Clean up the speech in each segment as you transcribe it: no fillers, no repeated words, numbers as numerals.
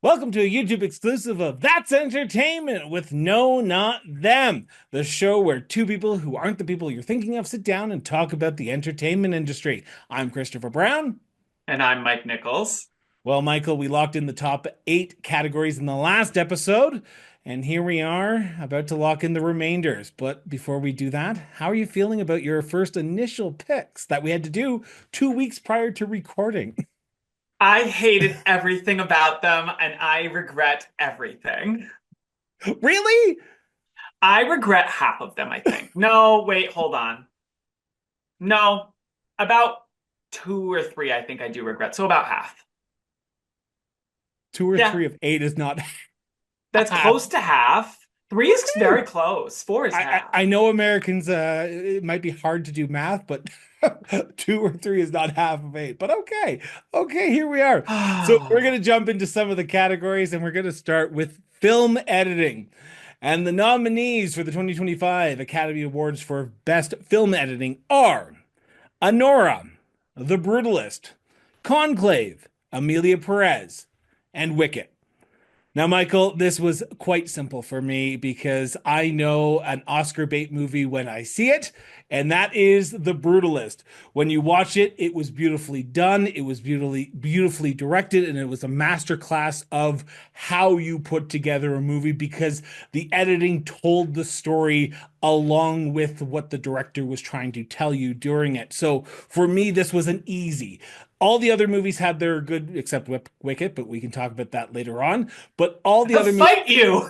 Welcome to a YouTube exclusive of That's Entertainment with No Not Them, the show where two people who aren't the people you're thinking of sit down and talk about the entertainment industry. I'm Christopher Brown. And I'm Mike Nichols. Well, Michael, we locked in the top eight categories in the last episode, and here we are about to lock in the remainders. But before we do that, how are you feeling about your first initial picks that we had to do 2 weeks prior to recording? I hated everything about them and I regret everything. Really? I regret half of them, I think. No, wait, hold on. No, about two or three, I think I do regret. So about half. Two or Yeah, three of eight is not that's half. close to half. Three is Okay. very close. Four is I half. know Americans, it might be hard to do math, but two or three is not half of eight. But okay. Okay, here we are. So we're going to jump into some of the categories and we're going to start with film editing. And the nominees for the 2025 Academy Awards for Best Film Editing are Anora, The Brutalist, Conclave, Amelia Perez, and Wicket. Now, Michael, this was quite simple for me because I know an Oscar bait movie when I see it, and that is The Brutalist. When you watch it, it was beautifully done, it was beautifully directed, and it was a masterclass of how you put together a movie because the editing told the story along with what the director was trying to tell you during it. So for me, this was an easy. All the other movies had their good, except Wicket, but we can talk about that later on. But Fight you!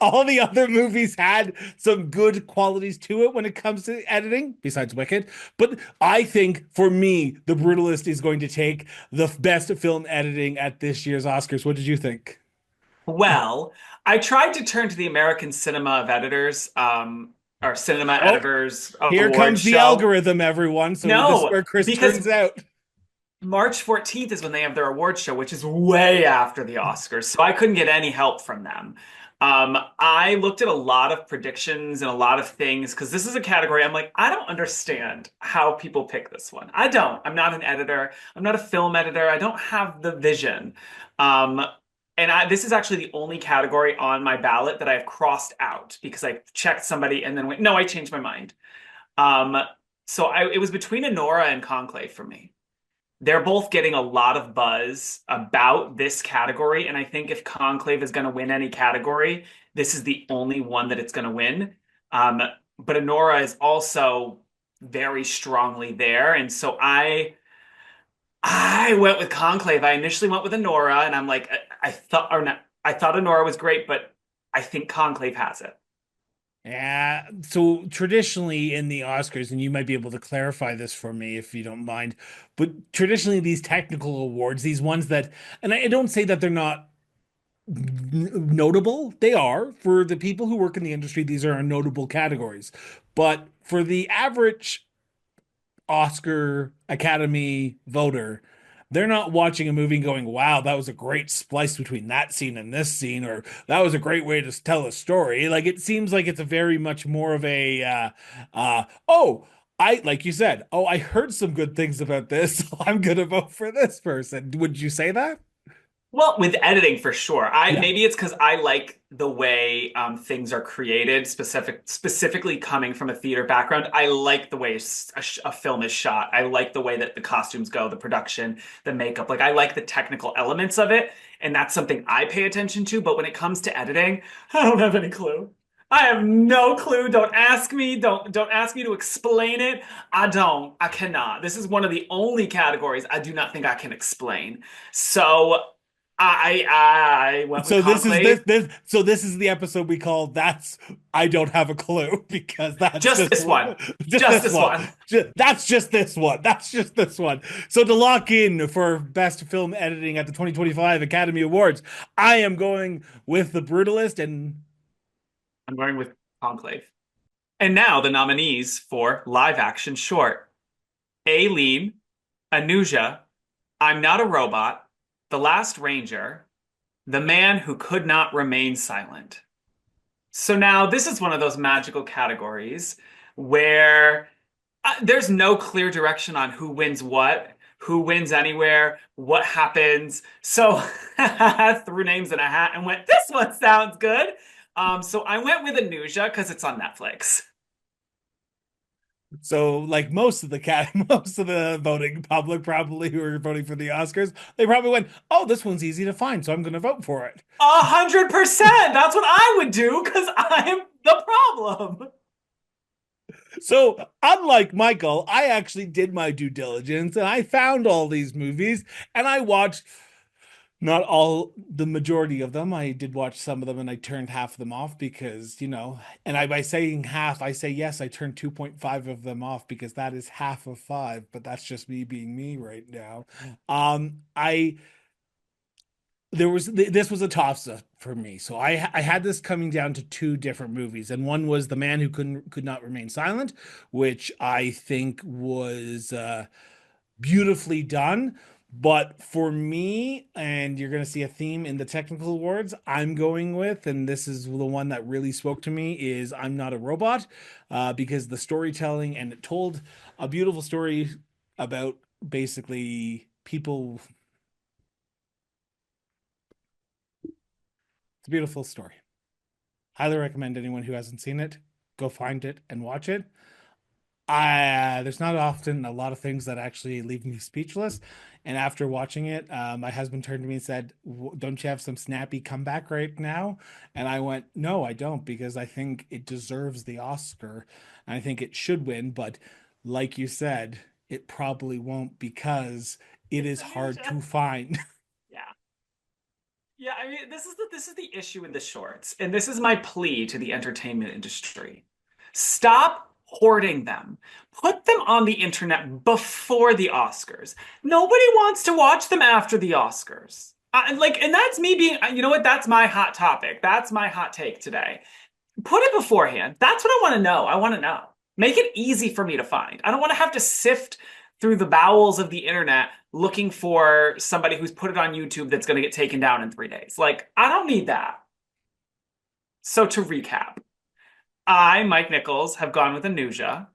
all the other movies had some good qualities to it when it comes to editing, besides Wicked. But I think for me, The Brutalist is going to take the best film editing at this year's Oscars. What did you think? Well, I tried to turn to the American Cinema of Editors, or Cinema Oh, Editors here Awards comes the show. algorithm, everyone. So this is No, where Chris because turns out. March 14th is when they have their award show, which is way after the Oscars. So I couldn't get any help from them. I looked at a lot of predictions and a lot of things because this is a category I'm like, I don't understand how people pick this one. I don't. I'm not an editor. I'm not a film editor. I don't have the vision. Um, this is actually the only category on my ballot that I've crossed out because I checked somebody and then went, no, I changed my mind. Um, it was between Anora and Conclave for me. They're both getting a lot of buzz about this category, and I think if Conclave is going to win any category, this is the only one that it's going to win. Um, but Honora is also very strongly there, and so I went with Conclave. I initially went with Honora, and I'm like, I thought or not, I thought Honora was great, but I think Conclave has it. Yeah, so traditionally in the Oscars, and you might be able to clarify this for me if you don't mind, but traditionally these technical awards, these ones that, and I don't say that they're not notable, they are for the people who work in the industry, these are notable categories. But for the average Oscar Academy voter, they're not watching a movie and going, wow, that was a great splice between that scene and this scene, or that was a great way to tell a story. Like it seems like it's a very much more of a oh, like you said, oh, I heard some good things about this, so I'm gonna vote for this person. Would you say that? Well, with editing for sure. I Yeah. maybe it's because I like the way things are created, specifically coming from a theater background. I like the way a film is shot. I like the way that the costumes go, the production, the makeup. Like I like the technical elements of it, and that's something I pay attention to. But when it comes to editing, I don't have any clue. I have no clue. Don't ask me. Don't ask me to explain it. I don't. I cannot. This is one of the only categories I do not think I can explain. So I went with So this is Conclave. this is the episode we call that's I don't have a clue because that's Just just this one. just Just this this one. one. That's just this one. That's just this one. So to lock in for best film editing at the 2025 Academy Awards, I am going with The Brutalist and I'm going with Conclave. And now the nominees for live action short. Aileen, Anuja, I'm Not a Robot, The Last Ranger, The Man Who Could Not Remain Silent. So now this is one of those magical categories where there's no clear direction on who wins what, who wins anywhere, what happens. So I threw names in a hat and went, this one sounds good. So I went with Anuja because it's on Netflix. So, like most of the cat, most of the voting public probably who are voting for the Oscars, they probably went, "Oh, this one's easy to find, so I'm going to vote for it." 100%. That's what I would do because I'm the problem. So, unlike Michael, I actually did my due diligence and I found all these movies and I watched not all, the majority of them. I did watch some of them and I turned half of them off because, and by saying half, I say yes, I turned 2.5 of them off because that is half of five, but that's just me being me right now. I this was a toss up for me. So I had this coming down to two different movies, and one was The Man Who Could Not Remain Silent, which I think was beautifully done. But for me, and you're going to see a theme in the technical awards, I'm going with, and this is the one that really spoke to me, is I'm Not a Robot, because the storytelling and it told a beautiful story about basically people. It's a beautiful story. Highly recommend anyone who hasn't seen it go find it and watch it. There's not often a lot of things that actually leave me speechless. And after watching it, my husband turned to me and said, "Don't you have some snappy comeback right now?" And I went, "No, I don't, because I think it deserves the Oscar. And I think it should win. But like you said, it probably won't because it It's is hard Anuja. to find." Yeah. Yeah, I mean, this is the issue in the shorts, and this is my plea to the entertainment industry. Stop hoarding them. Put them on the internet before the Oscars. Nobody wants to watch them after the Oscars. And that's me being, you know what? That's my hot topic. That's my hot take today. Put it beforehand. That's what I want to know. I want to know. Make it easy for me to find. I don't want to have to sift through the bowels of the internet looking for somebody who's put it on YouTube that's going to get taken down in 3 days. Like, I don't need that. So to recap, I, Mike Nichols, have gone with Anuja.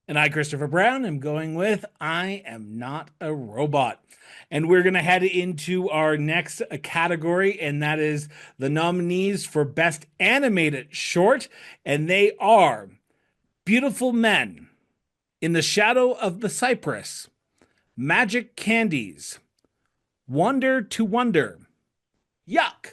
And I, Christopher Brown, am going with I Am Not a Robot. And we're going to head into our next category, and that is the nominees for Best Animated Short. And they are Beautiful Men, In the Shadow of the Cypress, Magic Candies, Wonder to Wonder, Yuck.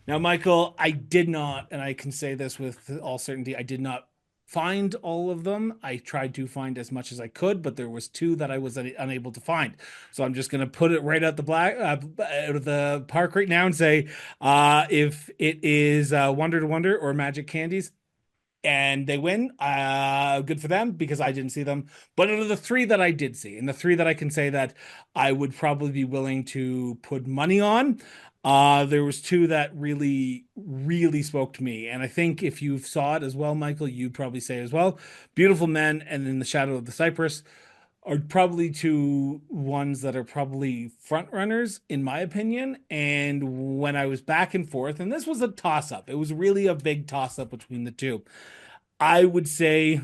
Now, Michael, I did not, and I can say this with all certainty, I did not find all of them. I tried to find as much as I could, but there was two that I was unable to find. So I'm just going to put it right out the black out of the park right now and say, if it is Wonder to Wonder or Magic Candies, and they win, good for them because I didn't see them. But out of the three that I did see, and the three that I can say that I would probably be willing to put money on, there was two that really, really spoke to me. And I think if you saw it as well, Michael, you'd probably say as well. Beautiful Men and In the Shadow of the Cypress are probably two ones that are probably front runners in my opinion. And when I was back and forth, and this was a toss up, it was really a big toss up between the two. I would say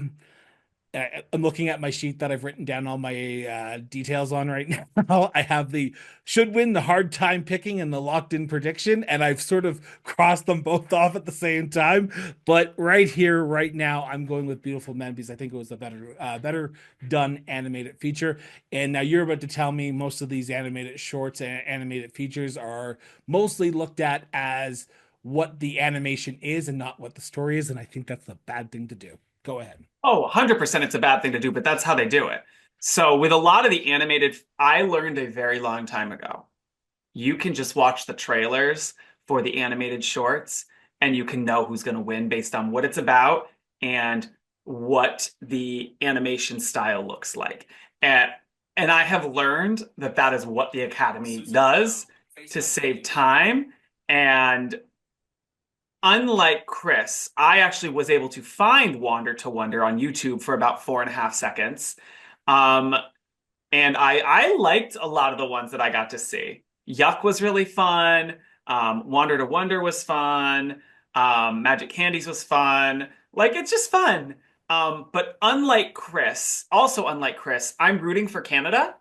I'm looking at my sheet that I've written down all my details on right now. I have the should win, the hard time picking, and the locked in prediction, and I've sort of crossed them both off at the same time. But right here, right now, I'm going with Beautiful Men because I think it was a better done animated feature. And now you're about to tell me most of these animated shorts and animated features are mostly looked at as what the animation is and not what the story is, and I think that's a bad thing to do. Go ahead. Oh, 100% it's a bad thing to do, but that's how they do it. So with a lot of the animated, I learned a very long time ago. You can just watch the trailers for the animated shorts and you can know who's going to win based on what it's about and what the animation style looks like. And and I have learned that that is what the Academy does to save time. And unlike Chris, I actually was able to find Wander to Wonder on YouTube for about 4.5 seconds. Um, and I liked a lot of the ones that I got to see. Yuck was really fun. Wander to Wonder was fun. Magic Candies was fun. Like it's just fun. But unlike Chris, also unlike Chris, I'm rooting for Canada.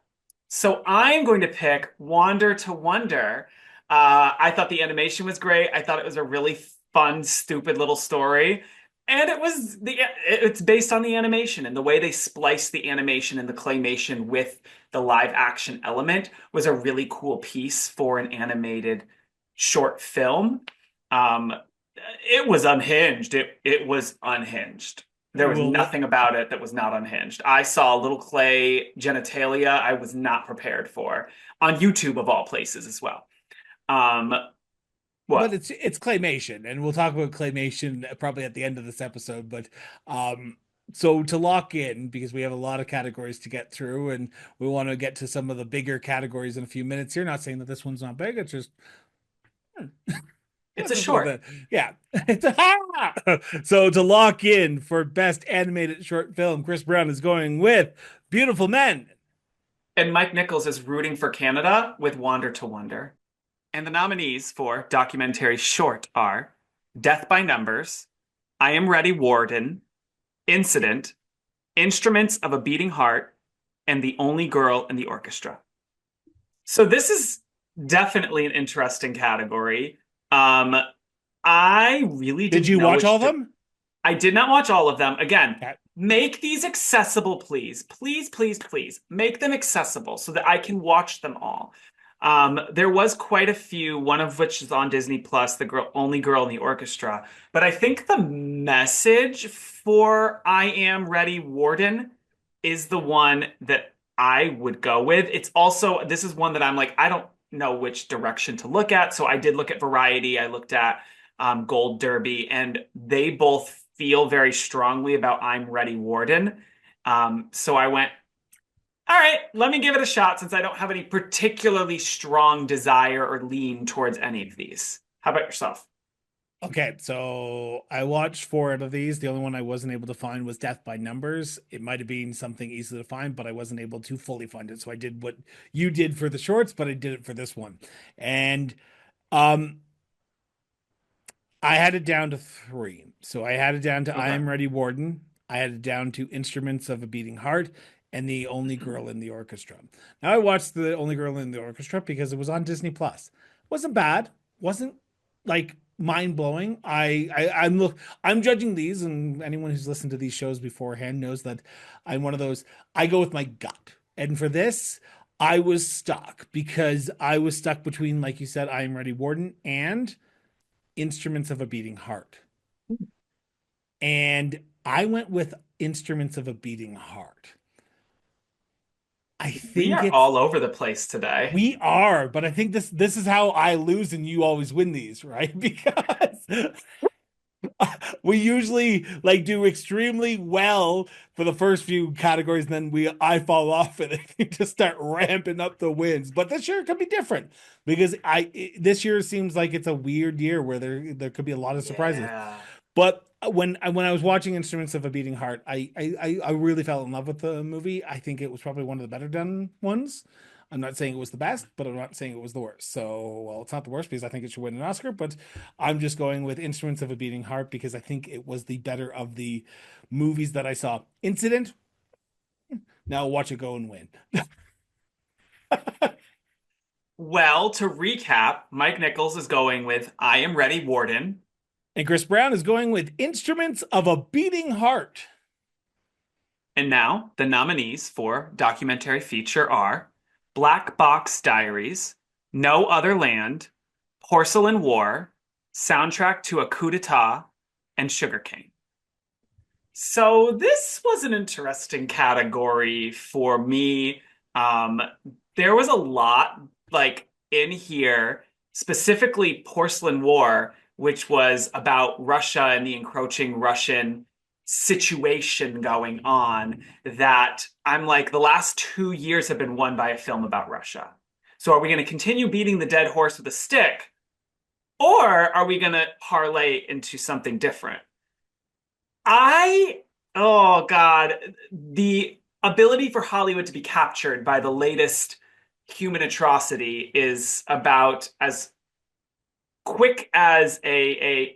So I'm going to pick Wander to Wonder. I thought the animation was great. I thought it was a really fun, stupid little story. And it's based on the animation, and the way they spliced the animation and the claymation with the live action element was a really cool piece for an animated short film. Um, it was unhinged. It was unhinged. There was Well, nothing about it that was not unhinged. I saw little clay genitalia I was not prepared for on YouTube of all places as well. Um, but what? it's claymation, and we'll talk about claymation probably at the end of this episode. But um, so to lock in, because we have a lot of categories to get through, and we want to get to some of the bigger categories in a few minutes here. Not saying that this one's not big, it's just It's that's a just what short. the yeah. It's so to lock in for best animated short film, Chris Brown is going with Beautiful Men. And Mike Nichols is rooting for Canada with Wander to Wonder. And the nominees for documentary short are Death by Numbers, I Am Ready Warden, Incident, Instruments of a Beating Heart, and The Only Girl in the Orchestra. So this is definitely an interesting category. Um, I really Did didn't you know watch all of them? I did not watch all of them. Again, Okay. make these accessible, please. Please, please, please. Make them accessible so that I can watch them all. There was quite a few, one of which is on Disney Plus, Only Girl in the Orchestra. But I think the message for I Am Ready Warden is the one that I would go with. It's also, this is one that I'm like, I don't know which direction to look at. So I did look at Variety, I looked at Gold Derby, and they both feel very strongly about I'm Ready Warden. So I went, all right, let me give it a shot since I don't have any particularly strong desire or lean towards any of these. How about yourself? Okay, so I watched four out of these. The only one I wasn't able to find was Death by Numbers. It might have been something easy to find, but I wasn't able to fully find it. So I did what you did for the shorts, but I did it for this one. And um I had it down to three. So I had it down to I Okay. Am Ready Warden. I had it down to Instruments of a Beating Heart and The Only Girl in the Orchestra. Now I watched The Only Girl in the Orchestra because it was on Disney Plus. Wasn't bad. Wasn't like mind blowing. I'm judging these, and anyone who's listened to these shows beforehand knows that I'm one of those. I go with my gut. And for this, I was stuck because I was stuck between, like you said, I Am Ready Warden and Instruments of a Beating Heart. And I went with Instruments of a Beating Heart. I We think are it's all over the place today. we are, but I think this is how I lose and you always win these, right? Because we usually like do extremely well for the first few categories, and then we I fall off and it just start ramping up the wins. But this year it could be different because this year seems like it's a weird year where there could be a lot of surprises. Yeah. But when I was watching Instruments of a Beating Heart, I really fell in love with the movie. I think it was probably one of the better done ones. I'm not saying it was the best, but I'm not saying it was the worst. So, well, it's not the worst because I think it should win an Oscar, but I'm just going with Instruments of a Beating Heart because I think it was the better of the movies that I saw. Incident, now watch it go and win. Well, to recap, Mike Nichols is going with I Am Ready Warden. And Chris Brown is going with Instruments of a Beating Heart. And now the nominees for documentary feature are Black Box Diaries, No Other Land, Porcelain War, Soundtrack to a Coup d'etat, and Sugarcane. So this was an interesting category for me. Um, there was a lot like in here, specifically Porcelain War, which was about Russia and the encroaching Russian situation going on, that I'm like, the last 2 years have been won by a film about Russia. So are we going to continue beating the dead horse with a stick, or are we going to parlay into something different? I, oh God, the ability for Hollywood to be captured by the latest human atrocity is about as quick as a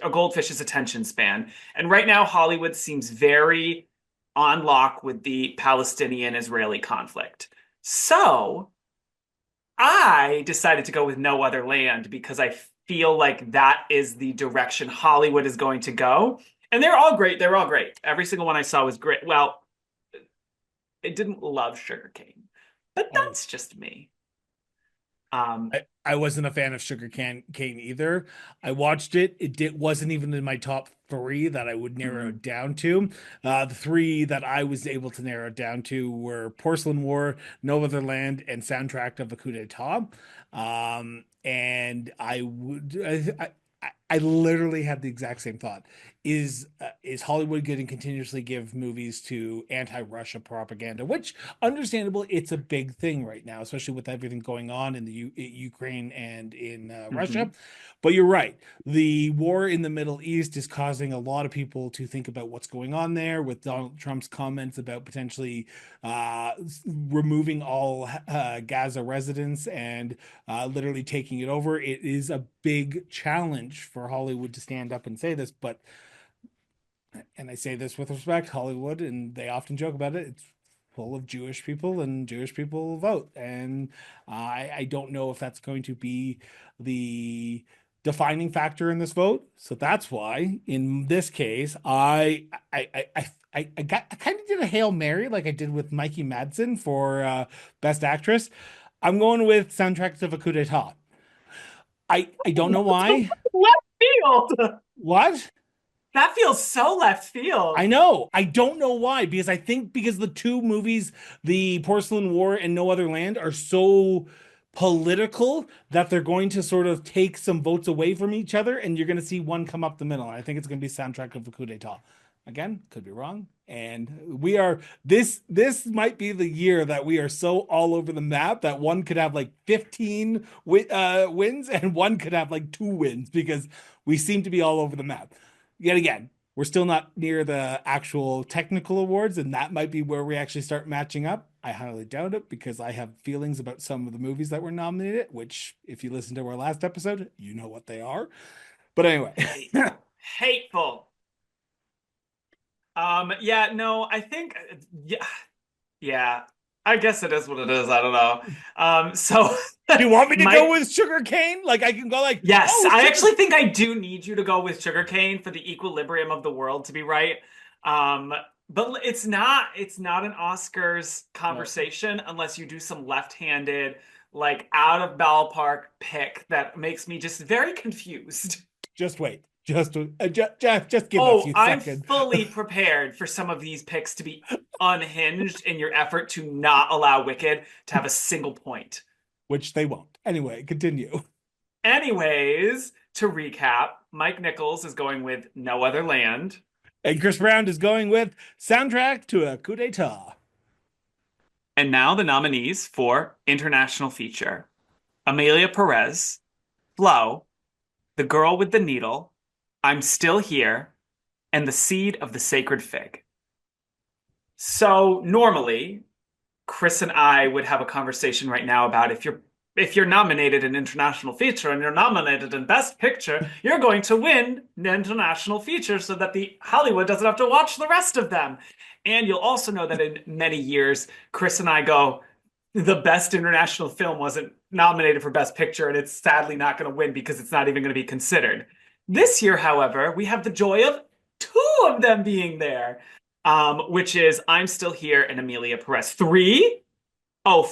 goldfish's attention span. And right now, Hollywood seems very on lock with the Palestinian-Israeli conflict. So I decided to go with No Other Land because I feel like that is the direction Hollywood is going to go. And they're all great. They're all great. Every single one I saw was great. Well, I didn't love Sugarcane, but Oh, that's just me. Um, I wasn't a fan of Cane either. I watched it. Wasn't even in my top three that I would narrow mm, it down to. The three that I was able to narrow it down to were Porcelain War, No Other Land, and Soundtrack of a Coup d'etat. And I literally had the exact same thought. Is Hollywood going to continuously give movies to anti-Russia propaganda? Which, understandable, it's a big thing right now, especially with everything going on in the Ukraine and in Russia. mhm, But you're right. The war in the Middle East is causing a lot of people to think about what's going on there with Donald Trump's comments about potentially uh, removing all Gaza residents and literally taking it over. It is a big challenge for Hollywood to stand up and say this, but and I say this with respect, Hollywood, and they often joke about it. It's full of Jewish people, and Jewish people vote, and I don't know if that's going to be the defining factor in this vote. So that's why, in this case, I kind of did a Hail Mary like I did with Mikey Madsen for Best Actress. I'm going with soundtracks of a coup d'etat. I don't know why. left field. What? That feels so left field. I know. I don't know why, because I think because the two movies, The Porcelain War and No Other Land, are so political that they're going to sort of take some votes away from each other, and you're going to see one come up the middle. I think it's going to be soundtrack of the coup d'etat. Again, could be wrong. And we are this might be the year that we are so all over the map that one could have like 15 wins and one could have like two wins because we seem to be all over the map. Yet again, we're still not near the actual technical awards, and that might be where we actually start matching up. I highly doubt it because I have feelings about some of the movies that were nominated, which, if you listen to our last episode, you know what they are. But anyway, Hateful. Hateful. Yeah, no, I think yeah, yeah. I guess it is what it is. I don't know. So do you want me to go Mike, with Sugar Cane? Like I can go like, yes, oh, I Sugar. actually think I do need you to go with sugarcane for the equilibrium of the world to be right. Um, but it's not an Oscars No, conversation unless you do some left-handed, like out of ballpark pick that makes me just very confused. just wait. Just give a Oh, few I'm seconds. fully prepared for some of these picks to be unhinged in your effort to not allow Wicked to have a single point. Which they won't. Anyway, continue. Anyways, to recap, Mike Nichols is going with No Other Land. And Chris Brown is going with soundtrack to a coup d'etat. And now the nominees for International Feature: Amelia Perez, Flo, The Girl with the Needle, I'm Still Here, and The Seed of the Sacred Fig. So normally, Chris and I would have a conversation right now about if you're nominated in international feature and you're nominated in best picture, you're going to win the international feature so that the Hollywood doesn't have to watch the rest of them. And you'll also know that in many years, Chris and I go, the best international film wasn't nominated for best picture and it's sadly not going to win because it's not even going to be considered. This year, however, we have the joy of two of them being there, which is I'm Still Here and Amelia Perez. Three. Oh,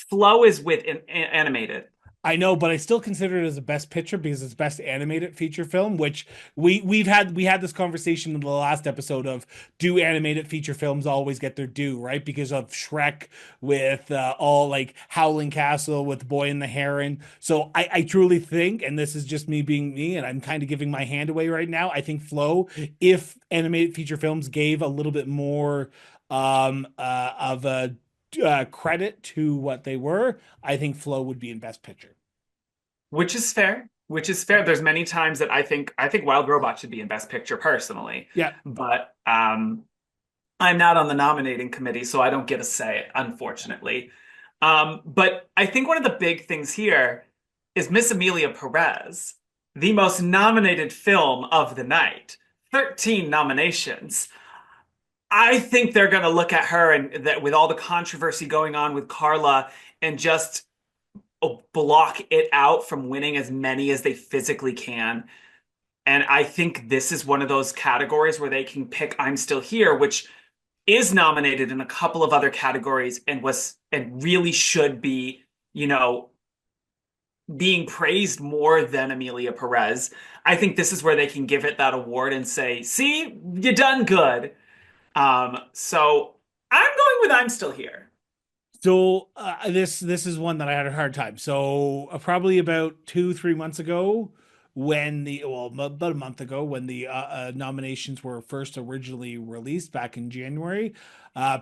Flow is with animated. I know, but I still consider it as a best picture because it's best animated feature film, which we had this conversation in the last episode of do animated feature films always get their due, right? Because of Shrek with all like Howling Castle with Boy and the Heron. So I truly think, and this is just me being me, and I'm kind of giving my hand away right now. I think Flow, if animated feature films gave a little bit more of a credit to what they were, I think Flow would be in best picture. Which is fair. Which is fair. There's many times that I think Wild Robot should be in Best Picture personally, Yeah. but I'm not on the nominating committee, so I don't get a say, unfortunately. But I think one of the big things here is Miss Amelia Perez, the most nominated film of the night, 13 nominations. I think they're going to look at her and that with all the controversy going on with Carla and just block it out from winning as many as they physically can. And I think this is one of those categories where they can pick I'm Still Here, which is nominated in a couple of other categories and really should be, you know, being praised more than Amelia Perez. I think this is where they can give it that award and say, "See, you done good." So I'm going with I'm Still Here. So this is one that I had a hard time. So probably about 2 3 months ago, when the well about a month ago when the nominations were first originally released back in January,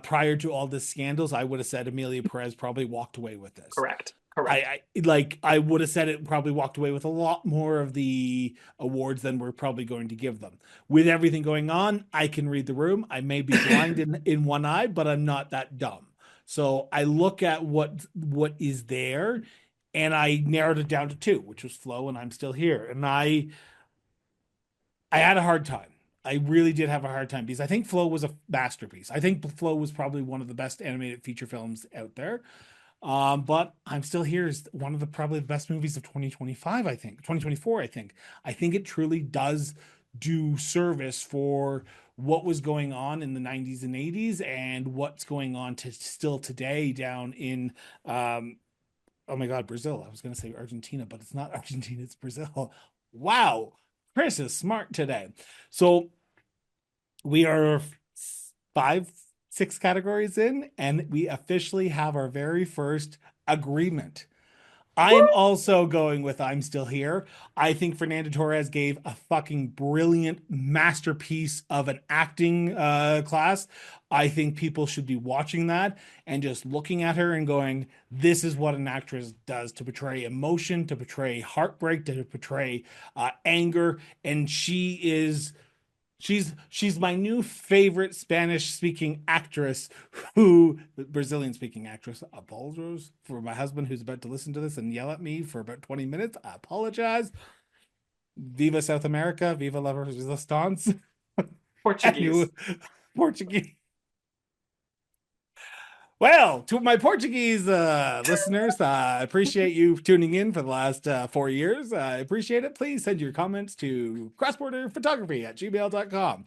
prior to all the scandals, I would have said Amelia Perez probably walked away with this. Correct. Correct. I would have said it probably walked away with a lot more of the awards than we're probably going to give them. With everything going on, I can read the room. I may be blind in one eye, but I'm not that dumb. So I look at what is there, and I narrowed it down to two, which was Flow and I'm Still Here. And I had a hard time. I really did have a hard time because I think Flow was a masterpiece. I think Flow was probably one of the best animated feature films out there. But I'm Still Here is one of the probably the best movies of 2025, I think. 2024, I think. I think it truly does do service for what was going on in the 90s and 80s and what's going on to still today down in oh my God, Brazil. I was gonna say Argentina, but it's not Argentina, it's Brazil. Wow. Chris is smart today. So we are five, six categories in, and we officially have our very first agreement. I'm also going with I'm Still Here. I think Fernando Torres gave a fucking brilliant masterpiece of an acting class. I think people should be watching that and just looking at her and going, this is what an actress does to portray emotion, to portray heartbreak, to portray anger. And she's my new favorite Spanish speaking actress who Brazilian speaking actress. Apologies for my husband who's about to listen to this and yell at me for about 20 minutes. I apologize. Viva South America, viva la resistance. Anyway, Portuguese. Portuguese. Well, to my Portuguese listeners, I appreciate you tuning in for the last 4 years. I appreciate it. Please send your comments to crossborderphotography@gmail.com.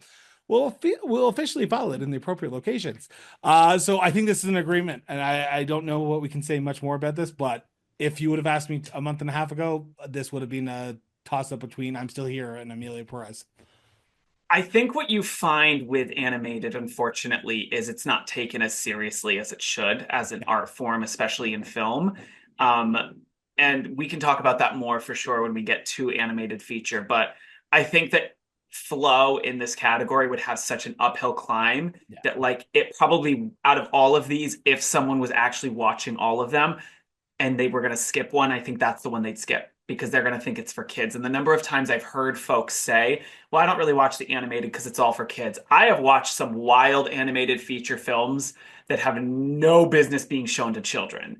We'll officially file it in the appropriate locations. So I think this is an agreement, and I don't know what we can say much more about this, but if you would have asked me a month and a half ago, this would have been a toss up between I'm Still Here and Amelia Perez. I think what you find with animated, unfortunately, is it's not taken as seriously as it should as an art form, especially in film. And we can talk about that more for sure when we get to animated feature. But I think that flow in this category would have such an uphill climb Yeah. that, like, it probably out of all of these, if someone was actually watching all of them, and they were going to skip one, I think that's the one they'd skip because they're going to think it's for kids. And the number of times I've heard folks say, well, I don't really watch the animated because it's all for kids. I have watched some wild animated feature films that have no business being shown to children.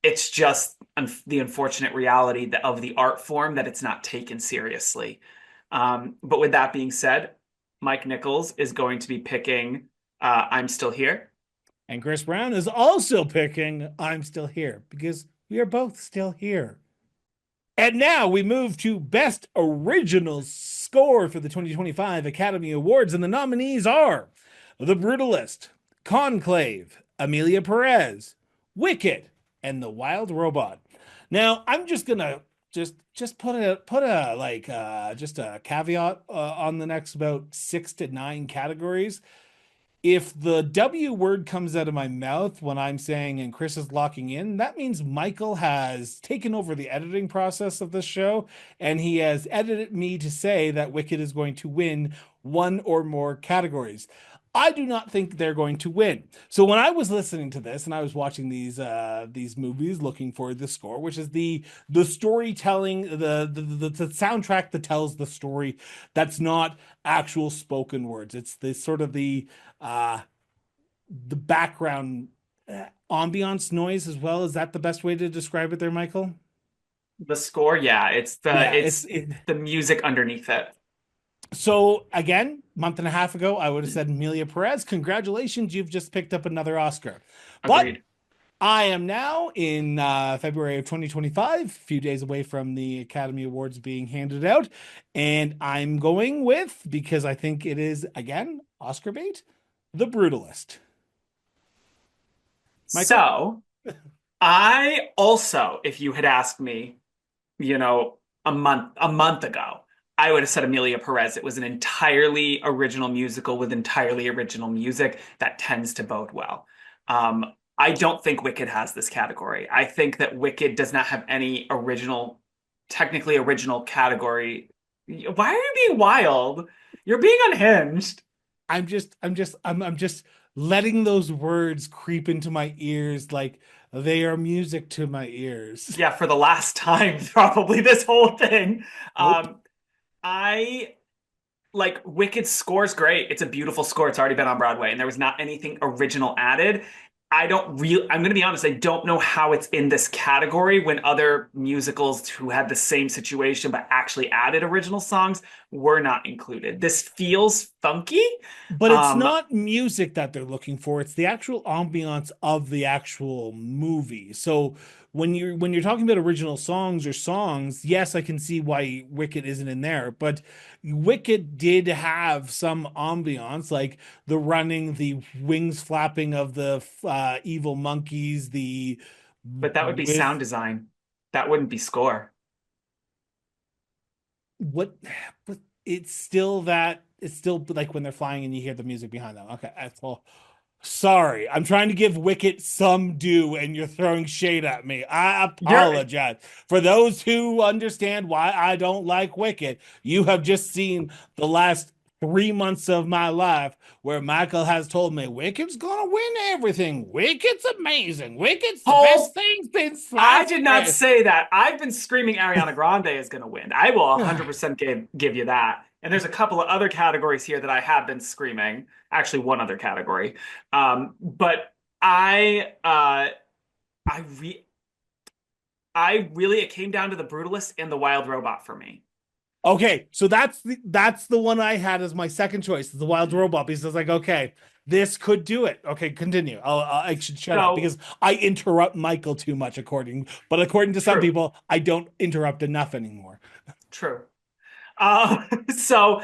It's just the unfortunate reality of the art form that it's not taken seriously. But with that being said, Mike Nichols is going to be picking I'm Still Here. And Chris Brown is also picking I'm Still Here because we are both still here. And now we move to Best Original Score for the 2025 Academy Awards. And the nominees are The Brutalist, Conclave, Amelia Perez, Wicked, and The Wild Robot. Now, I'm just gonna just put a like just a caveat on the next about 6 to 9 categories. If the W word comes out of my mouth when I'm saying and Chris is locking in, that means Michael has taken over the editing process of this show and he has edited me to say that Wicked is going to win one or more categories. I do not think they're going to win. So when I was listening to this and I was watching these movies looking for the score, which is the storytelling, the soundtrack that tells the story that's not actual spoken words. It's the sort of uh the background ambiance noise as well. Is that the best way to describe it there, Michael? The score, yeah, Yeah, it's the music underneath it. So again, month and a half ago, I would have said Amelia Perez. Congratulations, you've just picked up another Oscar. But Agreed. I am now in February of 2025, a few days away from the Academy Awards being handed out, and I'm going with, because I think it is again Oscar bait, The Brutalist. Michael? So I also, if you had asked me, you know, a month ago, I would have said Amelia Perez. It was an entirely original musical with entirely original music that tends to bode well. I don't think Wicked has this category. I think that Wicked does not have any original, technically original category. Why are you being wild? You're being unhinged. I'm just letting those words creep into my ears like they are music to my ears. Yeah, for the last time, probably this whole thing. Nope. Um, I like Wicked score's great. It's a beautiful score. It's already been on Broadway, and there was not anything original added. I'm gonna be honest, I don't know how it's in this category when other musicals who had the same situation but actually added original songs were not included. This feels funky. But it's Um, not music that they're looking for. It's the actual ambiance of the actual movie. So when you're talking about original songs or songs, yes, I can see why Wicked isn't in there. But Wicked did have some ambiance, like the running, the wings flapping of the evil monkeys, the but that would be sound with design. That wouldn't be score. what but it's still like when they're flying and you hear the music behind them. Okay, that's all. Sorry, I'm trying to give Wicket some due, and you're throwing shade at me. I You're apologize. For those who understand why I don't like Wicket, you have just seen the last 3 months of my life where Michael has told me Wicket's gonna win everything. Wicket's amazing. Wicket's the best Hold. thing since I sliced did not bread. say that. I've been screaming Ariana Grande is going to win. I will 100% give you that. And there's a couple of other categories here that I have been screaming. Actually, one other category. But I re I really it came down to the Brutalist and the Wild Robot for me. Okay, so that's the one I had as my second choice, the wild robot, because I was like, okay, this could do it. Okay, continue. I should shut up So because I interrupt Michael too much, but according to some true, people, I don't interrupt enough anymore. true. So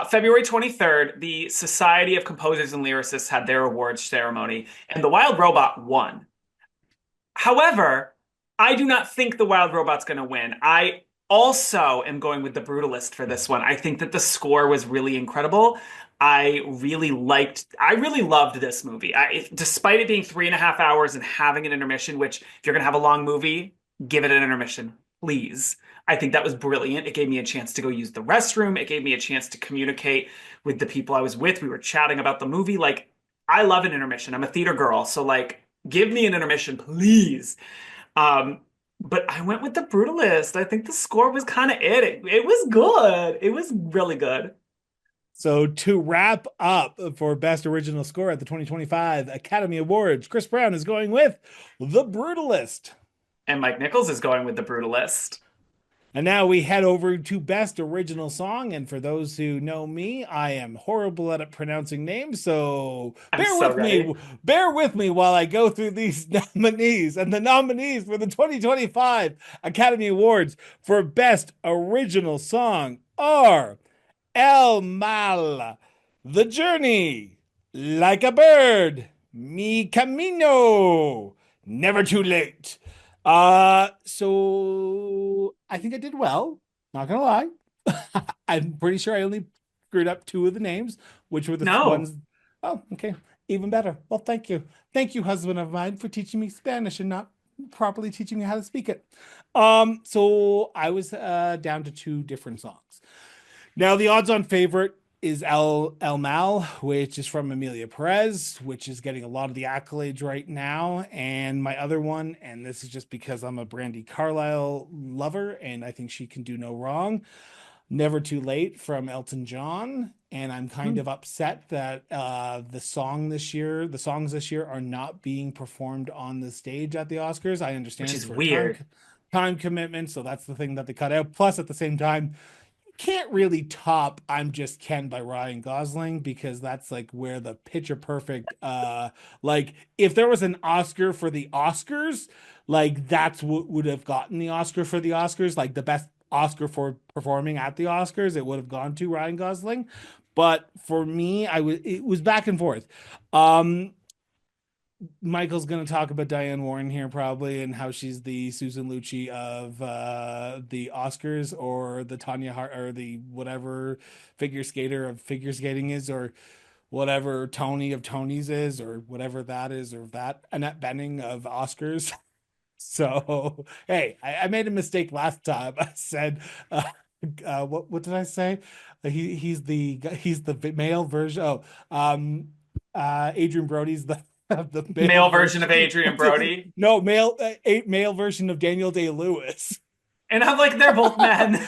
February 23rd, the Society of Composers and Lyricists had their awards ceremony, and the Wild Robot won. However, I do not think the Wild Robot's going to win. I also am going with the Brutalist for this one. I think that the score was really incredible. I really loved this movie. Despite it being 3.5 hours and having an intermission, which if you're going to have a long movie, give it an intermission, please. I think that was brilliant. It gave me a chance to go use the restroom. It gave me a chance to communicate with the people I was with. We were chatting about the movie. Like, I love an intermission. I'm a theater girl. So, like, give me an intermission, please. Um, but I went with the Brutalist. I think the score was kind of it. It was good. It was really good. So to wrap up for best original score at the 2025 Academy Awards, Chris Brown is going with The Brutalist. And Mike Nichols is going with the Brutalist. And now we head over to Best Original Song. And for those who know me, I am horrible at pronouncing names. So I'm so ready. bear with me while I go through these nominees. And the nominees for the 2025 Academy Awards for Best Original Song are El Mal, The Journey, Like a Bird, Mi Camino, Never Too Late. So I think I did well. Not gonna lie. I'm pretty sure I only screwed up two of the names, which were the No, ones. Oh, okay. Even better. Well, thank you. Thank you, husband of mine, for teaching me Spanish and not properly teaching me how to speak it. So I was down to two different songs. Now, the odds-on favorite is El Mal, which is from Amelia Perez, which is getting a lot of the accolades right now. And my other one, and this is just because I'm a Brandy Carlisle lover, and I think she can do no wrong. Never Too Late from Elton John. And I'm kind of upset that the songs this year are not being performed on the stage at the Oscars. I which understand is for weird. time commitment, so that's the thing that they cut out. Plus, at the same time, can't really top I'm Just Ken by Ryan Gosling because that's like where the picture perfect like if there was an Oscar for the Oscars, like that's what would have gotten the Oscar for the Oscars, like the best Oscar for performing at the Oscars, it would have gone to Ryan Gosling. But for me, it was back and forth. Um Michael's going to talk about Diane Warren here probably and how she's the Susan Lucci of the Oscars or the Tanya Hart or the whatever figure skater of figure skating is or whatever Tony of Tony's is or whatever that is or that Annette Bening of Oscars. So hey, I made a mistake last time. I said what did I say? He's the male version. Oh, Adrian Brody's the the male Male version of version. Adrian Brody. No, male version of Daniel Day-Lewis. And I'm like, they're both men.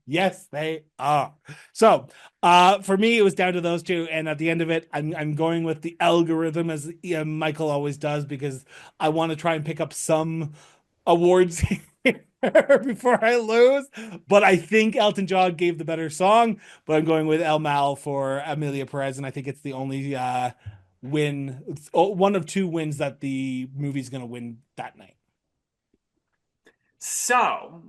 Yes, they are. So, for me, it was down to those two, and at the end of it, I'm going with the algorithm as Michael always does because I want to try and pick up some awards here before I lose. But I think Elton John gave the better song, but I'm going with El Mal for Amelia Perez, and I think it's the only win, one of two wins that the movie's going to win that night. So,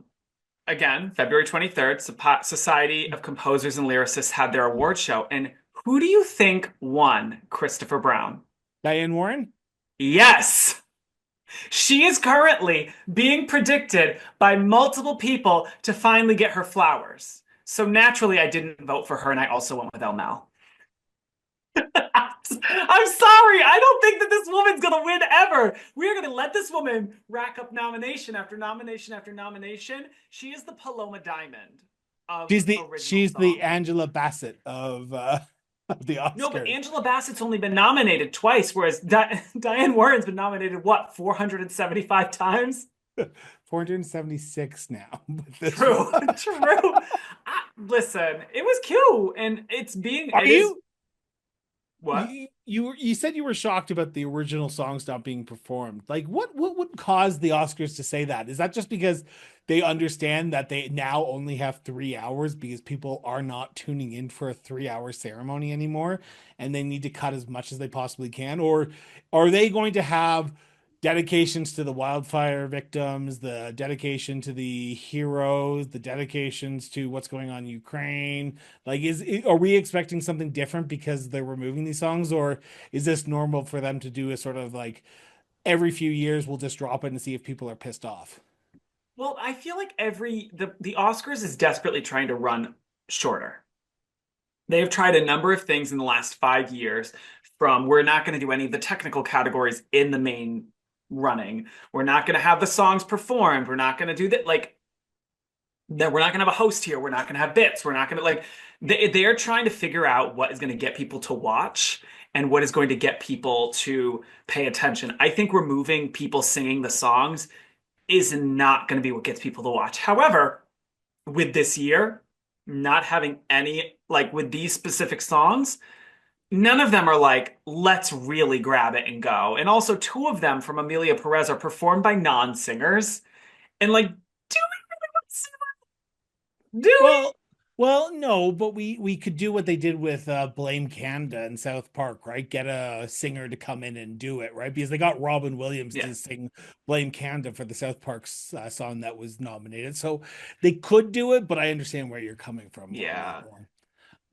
again, February 23rd, Society of Composers and Lyricists had their award show. And who do you think won Christopher Brown? Diane Warren? Yes! She is currently being predicted by multiple people to finally get her flowers. So naturally, I didn't vote for her, and I also went with El Mal. I'm sorry. I don't think that this woman's going to win ever. We are going to let this woman rack up nomination after nomination after nomination. She is the Paloma Diamond of original She's the song. Angela Bassett of the No, but Oscars. Angela Bassett's only been nominated twice, whereas Diane Warren's been nominated, what, 475 times? 476 now with this True, one. true. Listen, it was cute, and Are it is, you what? you said you were shocked about the original songs not being performed. Like what would cause the Oscars to say that? Is that just because they understand that they now only have 3 hours because people are not tuning in for a 3 hour ceremony anymore and they need to cut as much as they possibly can? Or are they going to have dedications to the wildfire victims, the dedication to the heroes, the dedications to what's going on in Ukraine? Like, are we expecting something different because they're removing these songs, or is this normal for them to do a sort of like every few years we'll just drop it and see if people are pissed off? Well, I feel like the Oscars is desperately trying to run shorter. They have tried a number of things in the last 5 years, from we're not going to do any of the technical categories in the main running. We're not going to have the songs performed. We're not going to do that. Like, that we're not going to have a host here. We're not going to have bits. We're not going to like, they are trying to figure out what is going to get people to watch and what is going to get people to pay attention. I think removing people singing the songs is not going to be what gets people to watch. However, with this year, not having any, like with these specific songs, none of them are like, let's really grab it and go. And also, two of them from Amelia Perez are performed by non-singers. And like, do we? Do we? Well, no, but we could do what they did with Blame Canada in South Park, right? Get a singer to come in and do it, right? Because they got Robin Williams Yeah. to sing Blame Canada for the South Park song that was nominated. So they could do it, but I understand where you're coming from on Yeah. that one.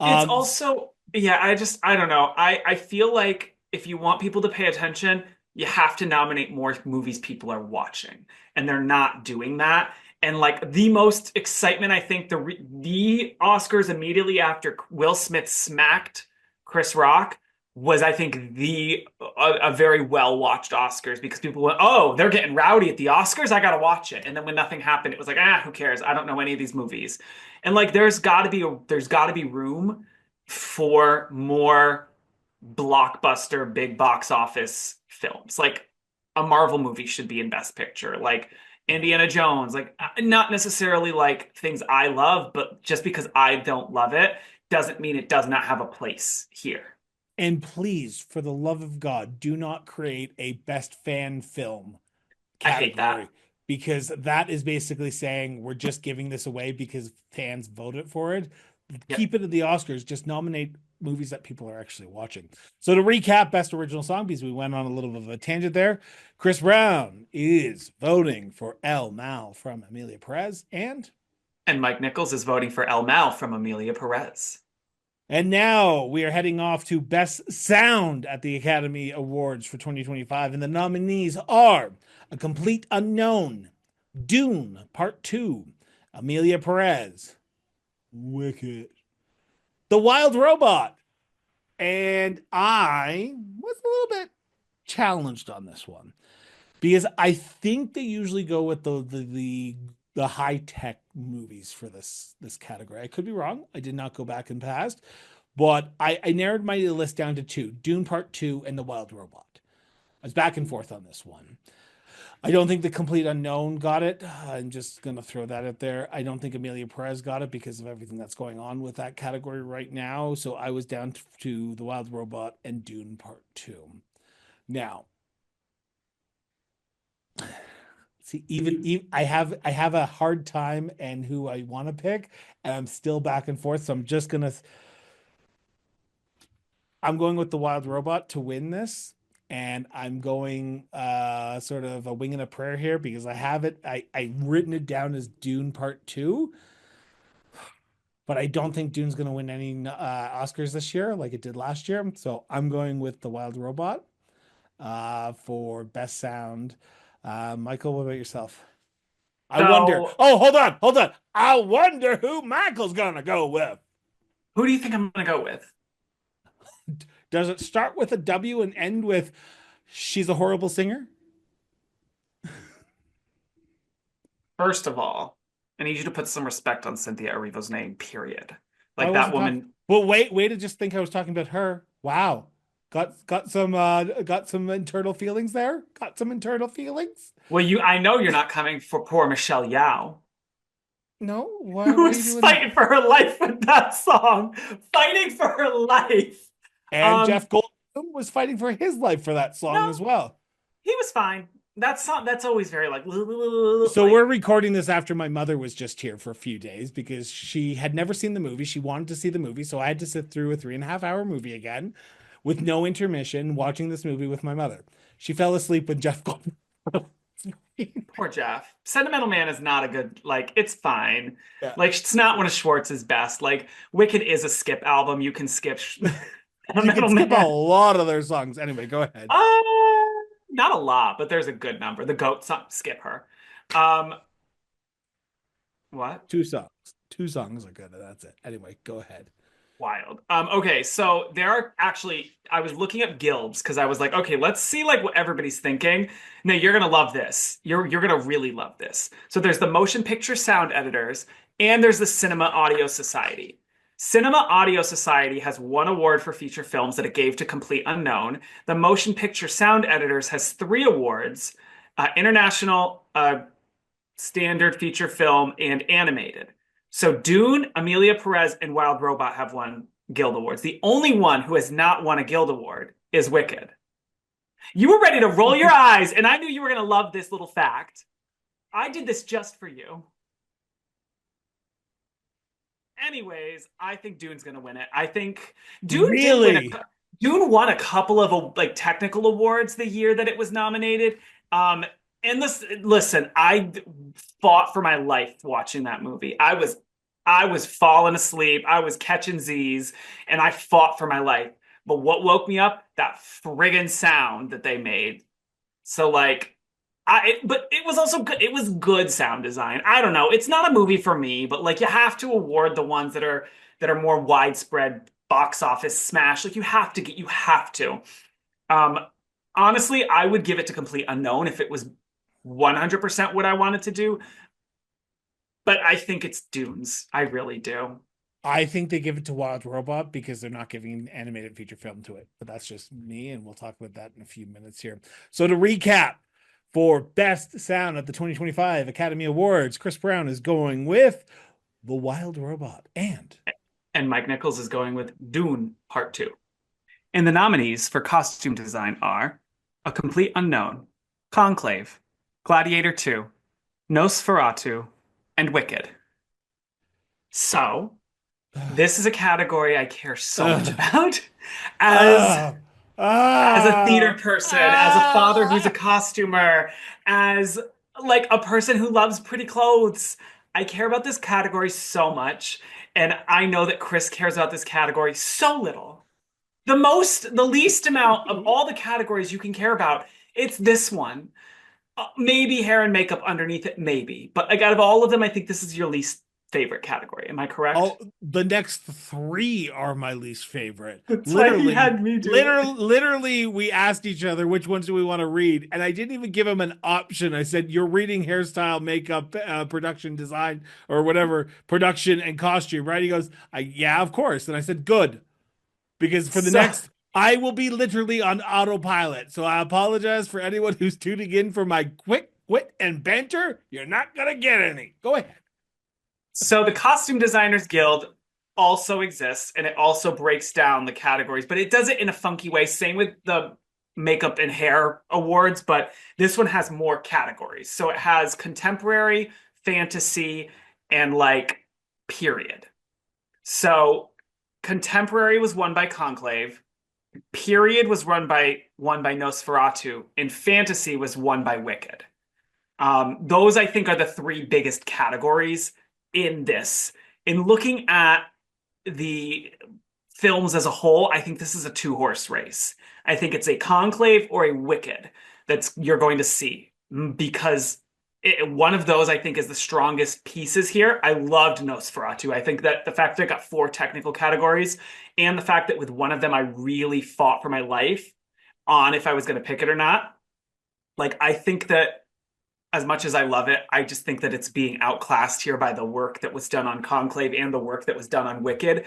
It's Um, also, yeah, I don't know. I feel like if you want people to pay attention, you have to nominate more movies people are watching, and they're not doing that. And like the most excitement, I think the Oscars immediately after Will Smith smacked Chris Rock was, I think, a very well watched Oscars because people went, oh, they're getting rowdy at the Oscars. I gotta watch it. And then when nothing happened, it was like, who cares? I don't know any of these movies. And like, there's got to be room for more blockbuster, big box office films. Like a Marvel movie should be in Best Picture. Like Indiana Jones. Like not necessarily like things I love, but just because I don't love it doesn't mean it does not have a place here. and please, for the love of God, do not create a best fan film I hate category that. because that is basically saying we're just giving this away because fans voted for it. Yep. Keep it at the Oscars. Just nominate movies that people are actually watching. So to recap, best original song, because we went on a little bit of a tangent there. Chris Brown is voting for El Mal from Amelia Perez, And Mike Nichols is voting for El Mal from Amelia Perez. and now we are heading off to Best Sound at the Academy Awards for 2025. And the nominees are A Complete Unknown, Dune Part 2, Amelia Perez, Wicked, The Wild Robot. And I was a little bit challenged on this one because I think they usually go with the high tech movies for this category. I could be wrong. I did not go back and past, but I narrowed my list down to two: Dune Part Two and The Wild Robot. I was back and forth on this one. I don't think the Complete Unknown got it. I'm just gonna throw that out there. I don't think Amelia Perez got it because of everything that's going on with that category right now. So I was down to The Wild Robot and Dune Part Two. Now, see, even I have a hard time and who I want to pick, and I'm still back and forth. So I'm going with the Wild Robot to win this, and I'm going sort of a wing and a prayer here because I have it. I written it down as Dune Part Two, but I don't think Dune's going to win any Oscars this year like it did last year. So I'm going with the Wild Robot for best sound. Michael, what about yourself? I wonder. So, Oh, hold on. I wonder who Michael's gonna go with. who do you think I'm going to go with? Does it start with a W and end with she's a horrible singer? First of all, I need you to put some respect on Cynthia Erivo's name, period. I Like that wasn't talking. woman. But wait to just think I was talking about her. Wow. Got some internal feelings there. Got some internal feelings. Well, I know you're not coming for poor Michelle Yao, No, who why are you was doing that? fighting for her life with that song, fighting for her life. And Um, Jeff Goldblum was fighting for his life for that song no, as well. he was fine. That song, that's always very like, So we're like recording this after my mother was just here for a few days because she had never seen the movie. She wanted to see the movie, so I had to sit through a 3.5 hour movie again with no intermission, watching this movie with my mother. She fell asleep when Jeff Goldblum. poor Jeff. Sentimental Man is not a good, like, it's fine. Yeah, Like, it's not one of Schwartz's best. Like, Wicked is a skip album. You can skip you can Sentimental skip a Man. lot of their songs. Anyway, go ahead. Uh, Not a lot, but there's a good number. The goat song, skip her. Um, what? Two songs. Two songs are good. That's it. Anyway, go ahead. Wild. Okay, so there are actually I was looking up guilds because I was like, okay, let's see like what everybody's thinking. Now you're gonna love this. You're gonna really love this. So there's the Motion Picture Sound Editors and there's the Cinema Audio Society. Cinema Audio Society has one award for feature films that it gave to Complete Unknown. The Motion Picture Sound Editors has three awards: International, Standard Feature Film, and Animated. So Dune, Amelia Perez, and Wild Robot have won Guild Awards. The only one who has not won a Guild Award is Wicked. You were ready to roll your eyes, and I knew you were going to love this little fact. I did this just for you. Anyways, I think Dune's going to win it. I think Dune did win Really? a Dune won a couple of like technical awards the year that it was nominated. Um, and listen, I fought for my life watching that movie. I was falling asleep. I was catching Z's, and I fought for my life. But what woke me up? That friggin' sound that they made. So like, but it was also good. It was good sound design. I don't know. It's not a movie for me, but like you have to award the ones that are more widespread box office smash. Like you have to. Um, Honestly, I would give it to Complete Unknown if it was 100% what I wanted to do. But I think it's Dunes. I really do. I think they give it to Wild Robot because they're not giving an animated feature film to it. But that's just me, and we'll talk about that in a few minutes here. So to recap, for Best Sound at the 2025 Academy Awards, Chris Brown is going with The Wild Robot and And Mike Nichols is going with Dune Part 2. And the nominees for costume design are A Complete Unknown, Conclave, Gladiator 2, Nosferatu, and Wicked. So, this is a category I care so much Ugh. about. As Ah, as a theater ah, person, as a father who's a ah. costumer, as like a person who loves pretty clothes, I care about this category so much. And I know that Chris cares about this category so little. The least amount of all the categories you can care about, it's this one. Maybe hair and makeup underneath it, maybe. But like out of all of them, I think this is your least favorite category. Am I correct? Oh, the next three are my least favorite. That's why he Literally, had me do it. we asked each other which ones do we want to read, and I didn't even give him an option. I said, "You're reading hairstyle, makeup, production design, or whatever, production and costume, right?" He goes, "Yeah, of course." And I said, "Good," because for the So next, I will be literally on autopilot. So I apologize for anyone who's tuning in for my quick wit and banter. You're not gonna get any. Go ahead. So the Costume Designers Guild also exists and it also breaks down the categories, but it does it in a funky way. Same with the makeup and hair awards, but this one has more categories. So it has contemporary, fantasy, and like period. So contemporary was won by Conclave, period was won by Nosferatu, and fantasy was won by Wicked. Those I think are the three biggest categories in this. In looking at the films as a whole, I think this is a two-horse race. I think it's a Conclave or a Wicked that's you're going to see because one of those I think is the strongest pieces here. I loved Nosferatu. I think that the fact that I got four technical categories and the fact that with one of them I really fought for my life on if I was going to pick it or not. Like I think that as much as I love it, I just think that it's being outclassed here by the work that was done on Conclave and the work that was done on Wicked.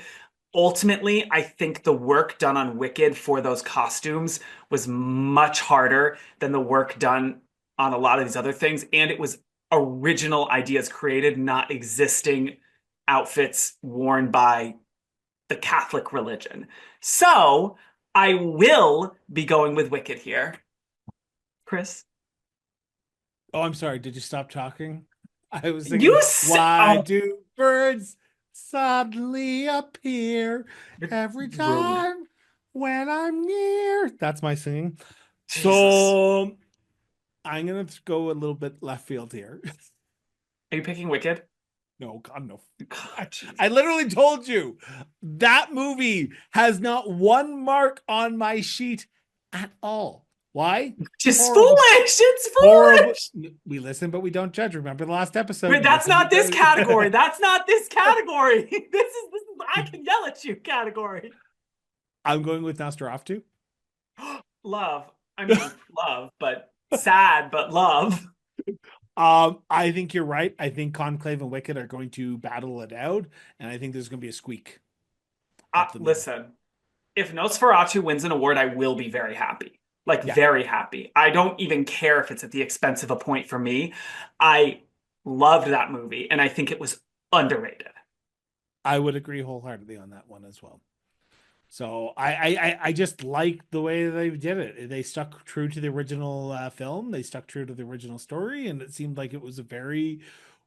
Ultimately, I think the work done on Wicked for those costumes was much harder than the work done on a lot of these other things. And it was original ideas created, not existing outfits worn by the Catholic religion. So I will be going with Wicked here. Chris? Oh, I'm sorry. Did you stop talking? I was You singing, s- "Why oh, do birds suddenly appear you're every rude. time when I'm near?" That's my singing. Jesus. So I'm gonna go a little bit left field here. Are you picking Wicked? No, God, no. God, I, I Jesus. literally told you that movie has not one mark on my sheet at all. Why? Just Horrible. foolish. It's Horrible. foolish. We listen, but we don't judge. Remember the last episode? But You that's listen, not this category. but That's not this category. This is I can yell at you category. I'm going with Nosferatu. Love. I mean, love, but sad, but love. I think you're right. I think Conclave and Wicked are going to battle it out, and I think there's going to be a squeak up the middle. Listen, if Nosferatu wins an award, I will be very happy. Like Yeah, very happy. I don't even care if it's at the expense of a point for me. I loved that movie, and I think it was underrated. I would agree wholeheartedly on that one as well. So I just like the way they did it. They stuck true to the original film. They stuck true to the original story, and it seemed like it was a very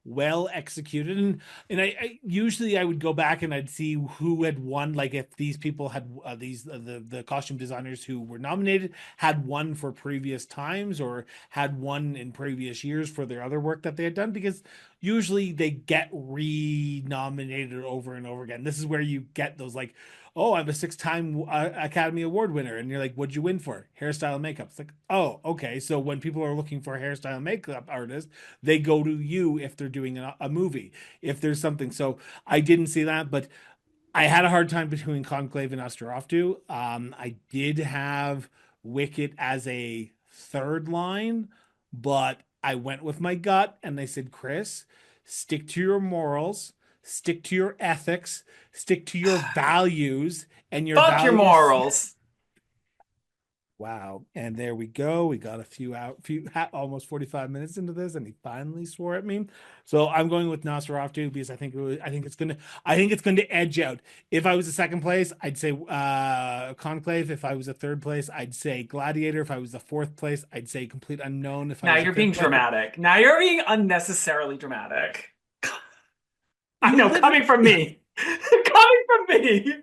well executed. And I usually I would go back and I'd see who had won. Like if these people had these the costume designers who were nominated had won for previous times or had won in previous years for their other work that they had done, because usually they get re-nominated over and over again. This is where you get those like, oh, I'm a six-time Academy Award winner. And you're like, what'd you win for? Hairstyle and makeup. It's like, oh, okay. So when people are looking for a hairstyle and makeup artist, they go to you if they're doing a movie, if there's something. So I didn't see that, but I had a hard time between Conclave and Nosferatu. I did have Wicked as a third line, but I went with my gut and they said, Chris, stick to your morals, stick to your ethics, stick to your values, and your Fuck your values. morals. Wow. And there we go. We got a almost 45 minutes into this, and he finally swore at me. So I'm going with Nosferatu because I think it's going to edge out. If I was a second place, I'd say Conclave. If I was a third place, I'd say Gladiator. If I was a fourth place, I'd say Complete Unknown. If I Now was a you're being fifth place, dramatic. Now you're being unnecessarily dramatic. I you know, coming literally from me. Coming from me.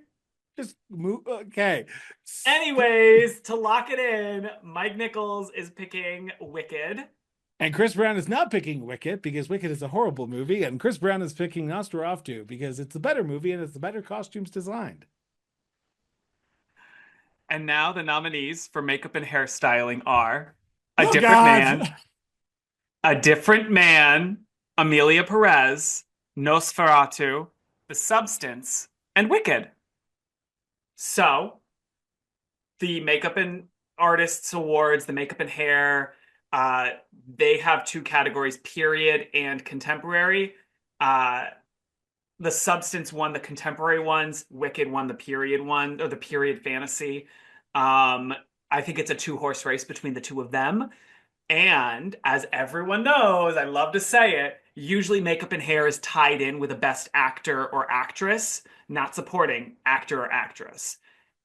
just move. Okay. Anyways, to lock it in, Mike Nichols is picking Wicked. And Chris Brown is not picking Wicked because Wicked is a horrible movie, and Chris Brown is picking Nosferatu because it's a better movie and it's the better costumes designed. And now the nominees for makeup and hairstyling are A Oh Different God! Man, A Different Man, Amelia Perez, Nosferatu, The Substance, and Wicked. So, the makeup and artists awards, the makeup and hair, uh, they have two categories, period and contemporary. Uh, the Substance won the contemporary ones, Wicked won the period one, or the period fantasy. Um, I think it's a two-horse race between the two of them. And as everyone knows, I love to say it, usually makeup and hair is tied in with a best actor or actress, not supporting actor or actress.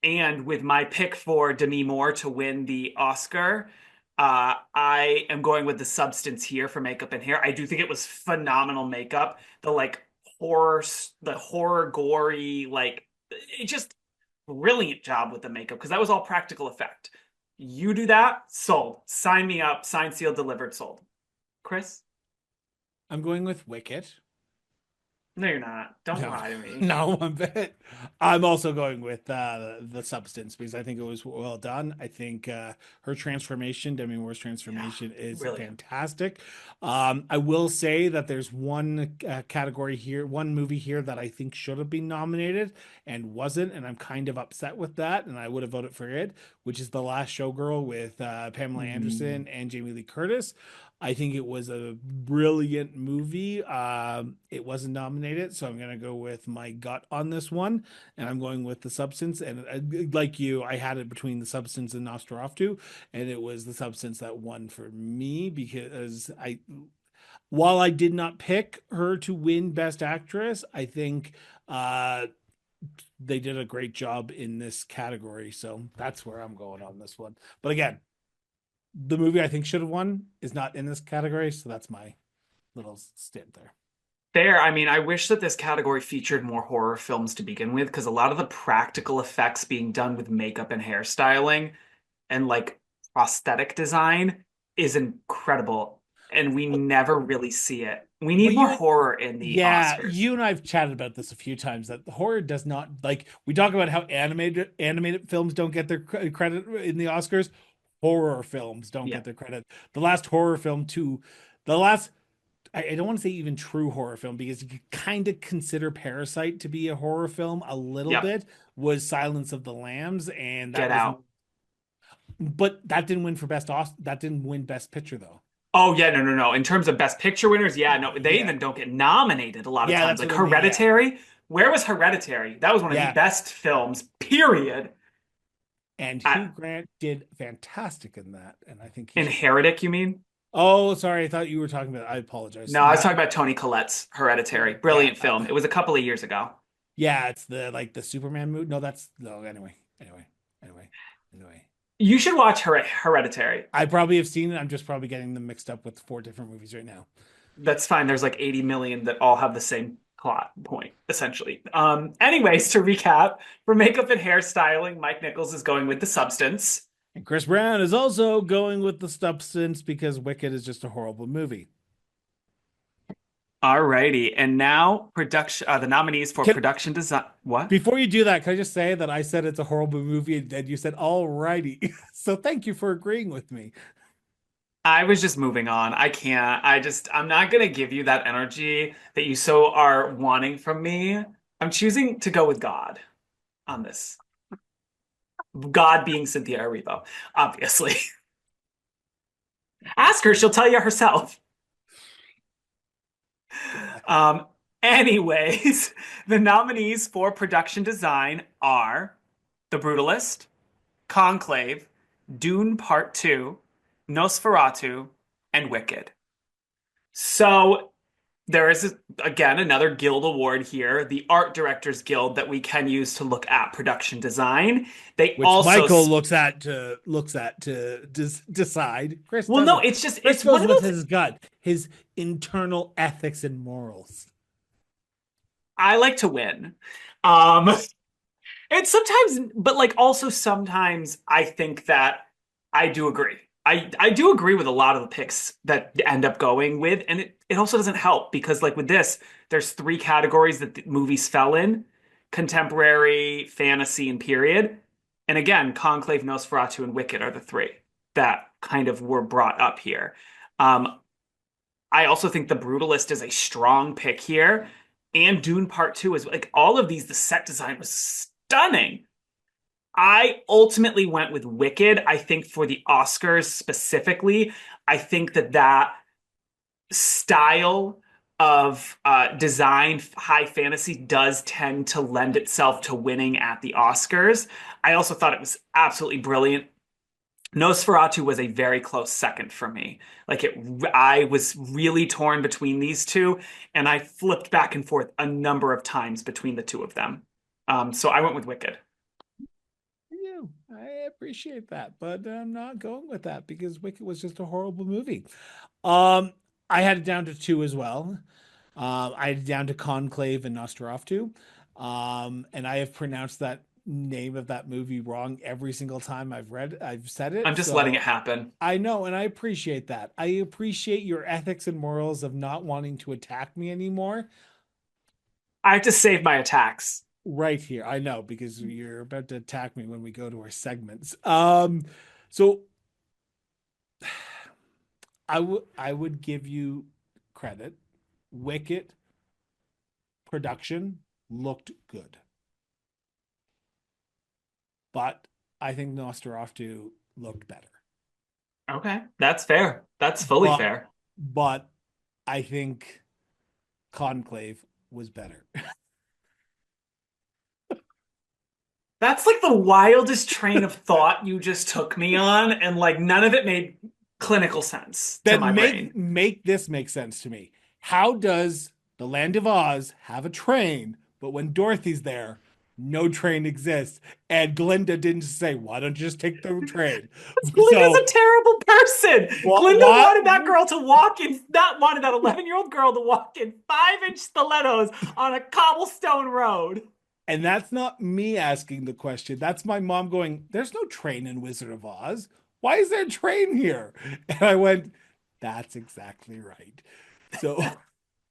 And with my pick for Demi Moore to win the Oscar, I am going with The Substance here for makeup and hair. I do think it was phenomenal makeup. The like horror, the horror, gory, like it just brilliant job with the makeup because that was all practical effect. You do that, sold. Sign me up, signed, sealed, delivered, sold. Chris? I'm going with Wicked. No, you're not. Don't No, lie to me. no, one bit. I'm also going with the Substance because I think it was well done. I think her transformation, Demi Moore's Yeah, transformation, is brilliant. fantastic. I will say that there's one category here, one movie here that I think should have been nominated and wasn't, and I'm kind of upset with that. And I would have voted for it, which is The Last Showgirl with Pamela Mm. Anderson and Jamie Lee Curtis. I think it was a brilliant movie. It wasn't nominated, so I'm gonna go with my gut on this one, and I'm going with The Substance. And like you, I had it between The Substance and Nosferatu, and it was The Substance that won for me because while I did not pick her to win Best Actress, I think uh, they did a great job in this category. So that's where I'm going on this one. But again, the movie I think should have won is not in this category, so that's my little stint there. There, I mean, I wish that this category featured more horror films to begin with, because a lot of the practical effects being done with makeup and hairstyling and like prosthetic design is incredible. And we But never really see it. We but need more horror in the yeah, Oscars. you and I've chatted about this a few times that horror does not like we talk about how animated films don't get their credit in the Oscars. Horror films don't Yeah. get their credit. The last horror film to the last I don't want to say even true horror film because you could kind of consider Parasite to be a horror film a little Yep. bit was Silence of the Lambs, and that Get was Out. but that didn't win for that didn't win Best Picture though. Oh yeah, no, no, no. In terms of best picture winners, yeah, no, they Yeah. even don't get nominated a lot of Yeah, times. that's Like what I mean. Yeah. Hereditary, where was Hereditary? That was one of the Yeah. best films, period. And Hugh At Grant did fantastic in that, and I think he in should have won. Heretic, you mean? Oh, sorry, I thought you were talking about. I apologize. No, I was Not. talking about Toni Collette's Hereditary. Yeah. Brilliant film. It was a couple of years ago. Yeah, it's the like the Superman movie. No, that's no. Anyway, anyway. You should watch Hereditary. I probably have seen it. I'm just probably getting them mixed up with four different movies right now. That's fine. There's like 80 million that all have the same plot point, essentially. Anyways, to recap, for makeup and hairstyling, Mike Nichols is going with The Substance. And Chris Brown is also going with The Substance because Wicked is just a horrible movie. Alrighty, and now production. The nominees for Can production design. What? Before you do that, can I just say that I said it's a horrible movie and you said all righty. So thank you for agreeing with me. I was just moving on. I can't. I'm not gonna give you that energy that you so are wanting from me. I'm choosing to go with God on this. God being Cynthia Erivo, obviously. Ask her, she'll tell you herself. Um, anyways, the nominees for production design are The Brutalist, Conclave, Dune Part 2, Nosferatu, and Wicked. So there is, again, another guild award here, the Art Directors Guild that we can use to look at production design. They Which also, Michael looks at to decide. Chris well, no, doesn't. it's just, Chris it's one goes of with those, his gut, his internal ethics and morals. I like to win. Um, and sometimes, but like also sometimes I think that I do agree. I do agree with a lot of the picks that end up going with, and it also doesn't help because like with this, there's three categories that the movies fell in: contemporary, fantasy, and period. And again, Conclave, Nosferatu, and Wicked are the three that kind of were brought up here. Um, I also think The Brutalist is a strong pick here. And Dune Part 2 is like all of these, the set design was stunning. I ultimately went with Wicked. I think for the Oscars specifically, I think that that style of design, high fantasy, does tend to lend itself to winning at the Oscars. I also thought it was absolutely brilliant. Nosferatu was a very close second for me. Like it, I was really torn between these two, and I flipped back and forth a number of times between the two of them. So I went with Wicked. Yeah, I appreciate that, but I'm not going with that because Wicked was just a horrible movie. Um, I had it down to two as well. I had it down to Conclave and Nosferatu. And I have pronounced that name of that movie wrong every single time I've said I'm it. just letting So it happen. I know, and I appreciate that. I appreciate your ethics and morals of not wanting to attack me anymore. I have to save my attacks. Right here. I know because you're about to attack me when we go to our segments. So I would give you credit. Wicked production looked good, but I think Nosferatu looked better. Okay, that's fair. That's fully But fair. but I think Conclave was better. That's like the wildest train of thought you just took me on, and like none of it made clinical sense to my Then brain. make this make sense to me. How does the Land of Oz have a train, but when Dorothy's there, no train exists? And Glinda didn't say, "Why don't you just take the train?" Glinda's So a terrible person. Glinda what? wanted that girl to walk in, not wanted that 11-year-old girl to walk in 5-inch stilettos on a cobblestone road. And that's not me asking the question. That's my mom going, "There's no train in Wizard of Oz. Why is there a train here?" And I went, "That's exactly right." So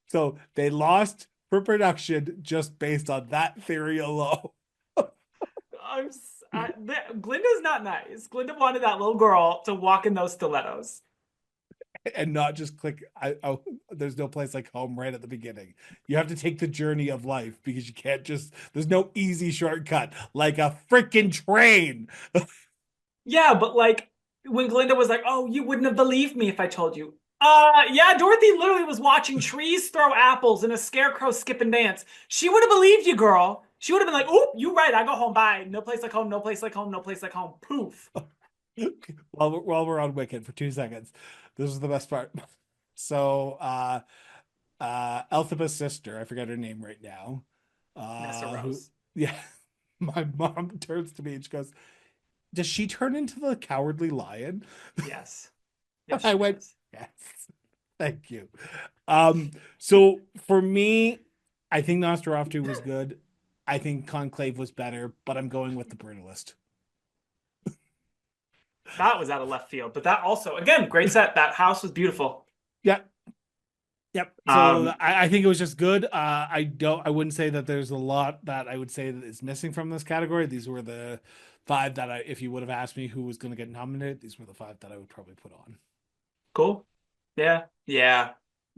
so they lost for production just based on that theory alone. Glinda's not nice. Glinda wanted that little girl to walk in those stilettos. And not just click oh, there's no place like home right at the beginning. You have to take the journey of life because you can't just there's no easy shortcut like a freaking train. Yeah, but like when Glinda was like, "Oh, you wouldn't have believed me if I told you." Yeah, Dorothy literally was watching trees throw apples and a scarecrow skip and dance. She would have believed you, girl. She would have been like, "Oop, you right. I go home. Bye. No place like home. No place like home. No place like home." Poof. While we're on Wicked for 2 seconds, this is the best part. So Elphaba's sister, I forget her name right now. Nessa Who Rose. yeah, my mom turns to me and she goes, "Does she turn into the cowardly lion?" Yes. Yes, I she went, does. "Yes, thank you." So for me, I think Nosferatu was good. I think Conclave was better, but I'm going with the Brutalist. That was out of left field, but that also, again, great set. That house was beautiful. Yeah, yep. So Um, I think it was just good. I wouldn't say that there's a lot that I would say that is missing from this category. These were the five that if you would have asked me who was going to get nominated, these were the five that I would probably put on. cool. Yeah. Yeah.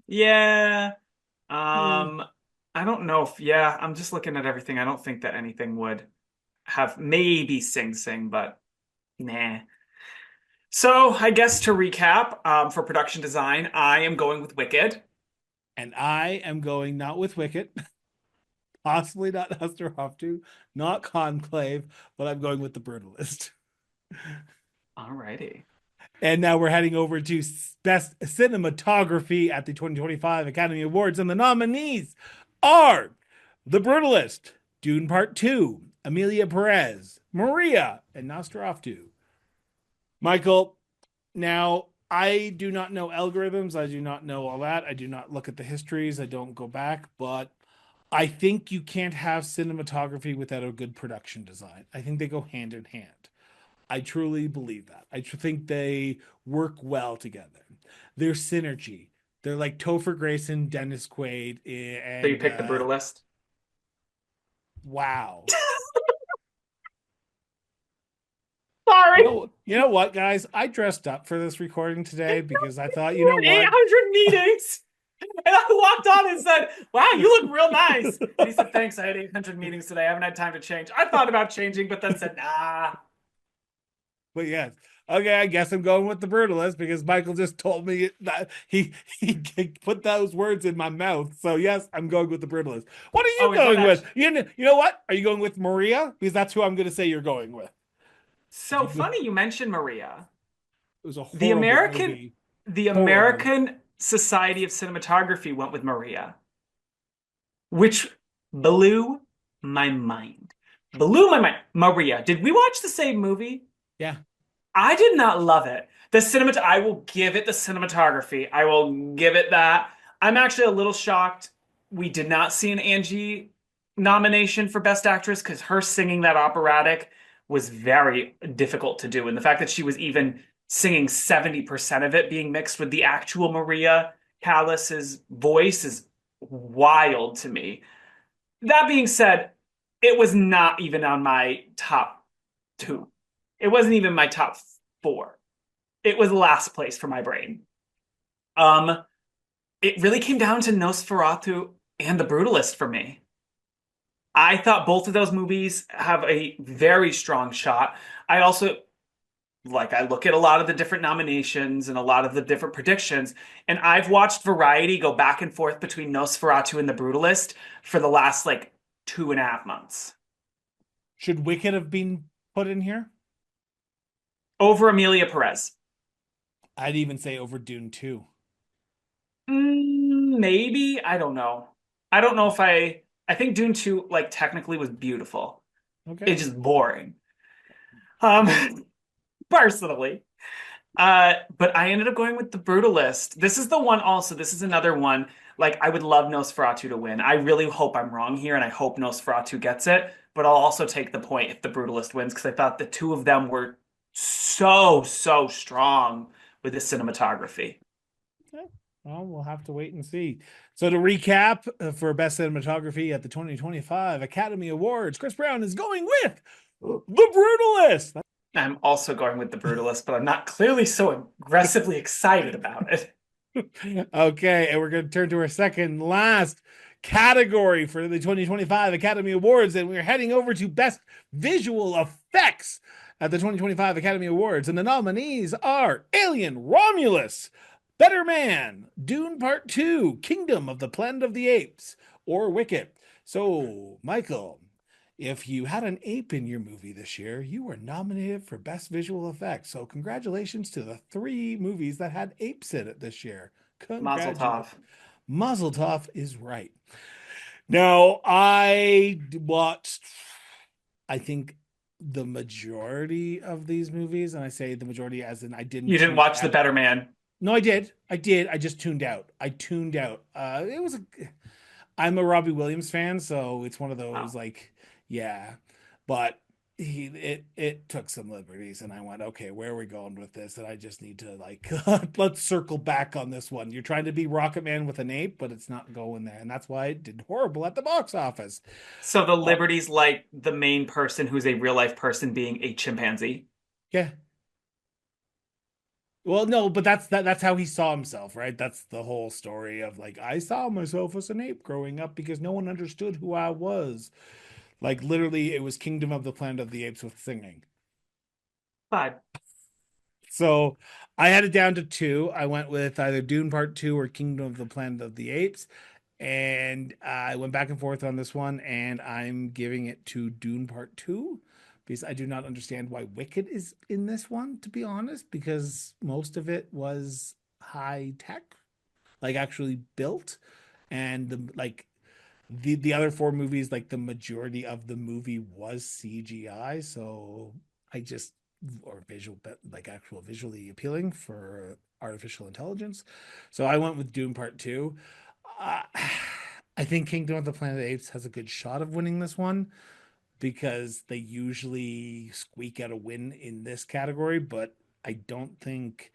Yeah. Yeah. Um, I don't know if, yeah, I'm just looking at everything. I don't think that anything would have maybe Sing Sing, but nah. So I guess to recap, for production design, I am going with Wicked. And I am going not with Wicket, possibly not Nosferatu, not Conclave, but I'm going with the Brutalist. Alrighty. And now we're heading over to Best Cinematography at the 2025 Academy Awards. And the nominees are The Brutalist, Dune Part 2, Amelia Perez, Maria, and Nosferatu. Michael, now I do not know algorithms. I do not know all that. I do not look at the histories. I don't go back, but I think you can't have cinematography without a good production design. I think they go hand in hand. I truly believe that. Think they work well together. Their synergy. They're like Topher Grayson, Dennis Quaid, So you and picked The Brutalist? wow. Sorry. You know what, guys? I dressed up for this recording today because I thought, you know We're in what? 800 meetings. And I walked on and said, "Wow, you look real nice." And he said, "Thanks. I had 800 meetings today. I haven't had time to change." I thought about changing, but then said, "Nah." But yes. Okay, I guess I'm going with the brutalist because Michael just told me that he put those words in my mouth. So yes, I'm going with the brutalist. What are you Oh, is that going with? actually You know what? Are you going with Maria? Because that's who I'm going to say you're going with. If so you go, funny you mentioned Maria. it was a The horrible American movie. the Horrible. American Society of Cinematography went with Maria, which blew my mind. Blew my mind. Maria, did we watch the same movie? Yeah. I did not love it. I will give it the cinematography. I will give it that. I'm actually a little shocked we did not see an Angie nomination for Best Actress because her singing that operatic was very difficult to do. And the fact that she was even singing 70% of it being mixed with the actual Maria Callas's voice is wild to me. That being said, it was not even on my top two. It wasn't even my top four. It was last place for my brain. Um, it really came down to Nosferatu and The Brutalist for me. I thought both of those movies have a very strong shot. I also I look at a lot of the different nominations and a lot of the different predictions, and I've watched Variety go back and forth between Nosferatu and The Brutalist for the last 2.5 months. Should Wicked have been put in here? Over Amelia Perez. I'd even say over Dune 2. Maybe. I don't know. I don't know if I think Dune 2 technically was beautiful. Okay. It's just boring. Um personally. But I ended up going with The Brutalist. This is the one also. This is another one. I would love Nosferatu to win. I really hope I'm wrong here, and I hope Nosferatu gets it. But I'll also take the point if The Brutalist wins because I thought the two of them were so, so strong with the cinematography. Yeah. Well, we'll have to wait and see. So to recap, for best cinematography at the 2025 Academy Awards, Chris Brown is going with The Brutalist. I'm also going with The Brutalist, but I'm not clearly so aggressively excited about it. Okay, and we're going to turn to our second last category for the 2025 Academy Awards, and we're heading over to Best Visual Effects at the 2025 Academy Awards. And the nominees are Alien Romulus, Better Man, Dune Part 2, Kingdom of the Planet of the Apes, or Wicked. So, Michael, if you had an ape in your movie this year, you were nominated for Best Visual Effects. So, congratulations to the three movies that had apes in it this year. Mazel Congratulations. tov. Mazel tov is right. Now, I watched, I think, the majority of these movies, and I say the majority as in I didn't You didn't tune watch The out. Better Man. No, I did. I did. I just tuned out. I tuned out. It was a I'm a Robbie Williams fan, so it's one of those Oh. yeah. But it took some liberties, and I went, okay, where are we going with this? And I just need to let's circle back on this one. You're trying to be Rocket Man with an ape, but it's not going there, and that's why it did horrible at the box office. So the Uh, Liberty's like the main person who's a real life person being a chimpanzee. yeah. Well, no, but that's how he saw himself, right? That's the whole story of I saw myself as an ape growing up because no one understood who I was. Like literally, it was Kingdom of the Planet of the Apes with singing. But So I had it down to two. I went with either Dune Part 2 or Kingdom of the Planet of the Apes. And I went back and forth on this one, and I'm giving it to Dune Part 2 because I do not understand why Wicked is in this one, to be honest, because most of it was high tech, like actually built, and the other four movies, like the majority of the movie was CGI. So I just or visual, like actual visually appealing for artificial intelligence. So I went with Dune Part Two. Uh, I think Kingdom of the Planet of the Apes has a good shot of winning this one because they usually squeak out a win in this category, but I don't think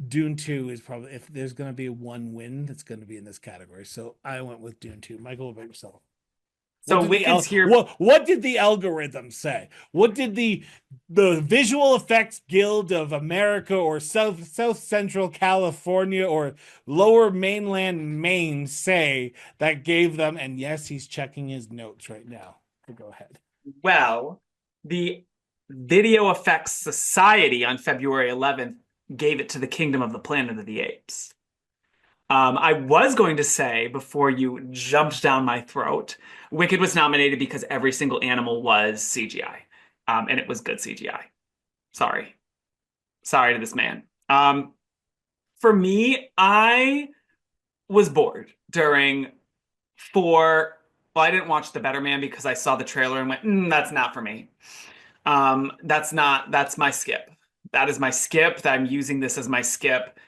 Dune 2 is probably, if there's going to be one win, that's going to be in this category. So I went with Dune 2. Michael, what about yourself? So Wicked's here. What did the algorithm say? What did the Visual Effects Guild of America or South Central California or Lower Mainland Maine say that gave them? And yes, he's checking his notes right now. So go ahead. Well, the Video Effects Society on February 11th gave it to the Kingdom of the Planet of the Apes. I was going to say before you jumped down my throat, Wicked was nominated because every single animal was CGI, and it was good CGI. Sorry, sorry to this man. For me, I was bored during four. Well, I didn't watch The Better Man because I saw the trailer and went, that's not for me. That's my skip. That is my skip. That I'm using this as my skip.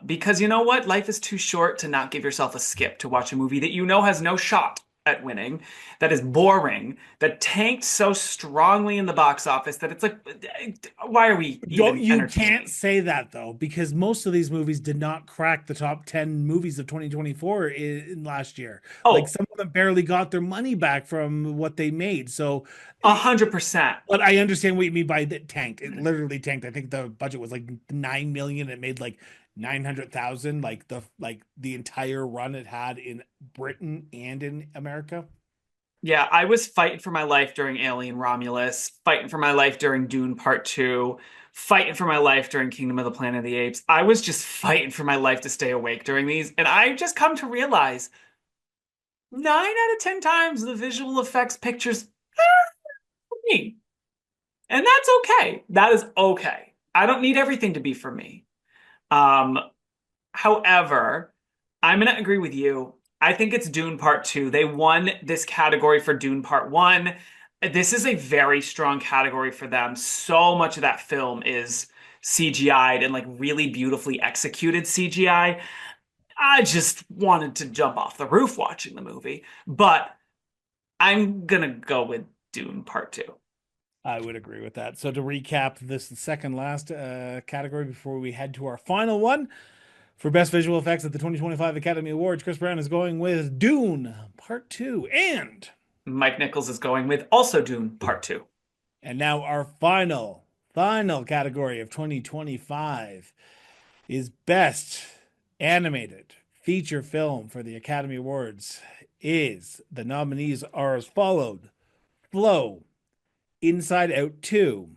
Because you know what? Life is too short to not give yourself a skip to watch a movie that you know has no shot at winning, that is boring, that tanked so strongly in the box office that it's like, why are we Don't even you can't entertaining? say that though, because most of these movies did not crack the top 10 movies of 2024 in last year. Like Oh, some of them barely got their money back from what they made. So, 100%. but I understand what you mean by that tanked. It literally tanked. I think the budget was like 9 million. It made like 900,000, like the entire run it had in Britain and in America. Yeah, I was fighting for my life during Alien Romulus, fighting for my life during Dune Part 2, fighting for my life during Kingdom of the Planet of the Apes. I was just fighting for my life to stay awake during these. And I've just come to realize 9 out of 10 times the visual effects pictures for me. And that's okay. That is okay. I don't need everything to be for me. Um, However, I'm going to agree with you. I think it's Dune Part 2. They won this category for Dune Part 1. This is a very strong category for them. So much of that film is CGI'd and like really beautifully executed CGI. I just wanted to jump off the roof watching the movie, but I'm gonna go with Dune Part 2. I would agree with that. So to recap this second last category before we head to our final one, for Best Visual Effects at the 2025 Academy Awards, Chris Brown is going with Dune Part 2. Mike Nichols is going with also Dune Part 2. And now our final category of 2025 is Best Animated Feature Film for the Academy Awards. Is the nominees are as followed: Flow, Inside Out 2,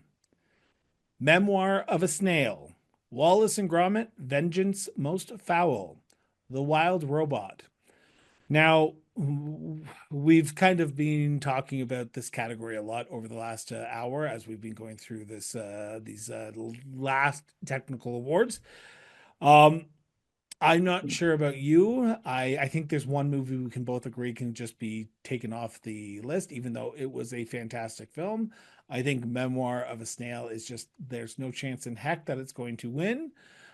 Memoir of a Snail, Wallace and Gromit, Vengeance Most Foul, The Wild Robot. Now, we've kind of been talking about this category a lot over the last hour as we've been going through these last technical awards. Um, I'm not sure about you. I think there's one movie we can both agree can just be taken off the list, even though it was a fantastic film. I think Memoir of a Snail is just there's no chance in heck that it's going to win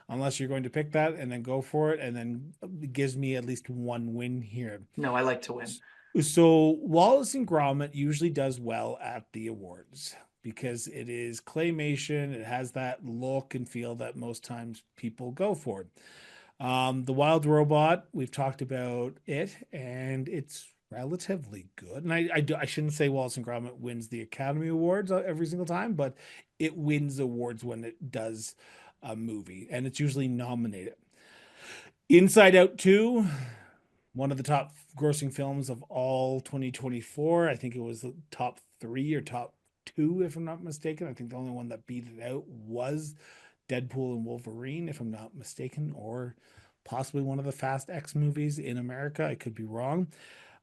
unless you're going to pick that and then go for it and then it gives me at least one win here. No, I like to win. So Wallace and Gromit usually does well at the awards because it is claymation. It has that look and feel that most times people go for. The Wild Robot, we've talked about it, and it's relatively good. And I shouldn't say Wallace and Gromit wins the Academy Awards every single time, but it wins awards when it does a movie, and it's usually nominated. Inside Out 2, one of the top grossing films of all 2024. I think it was the top three or top two, if I'm not mistaken. I think the only one that beat it out was Deadpool and Wolverine, if I'm not mistaken, or possibly one of the Fast X movies in America. I could be wrong.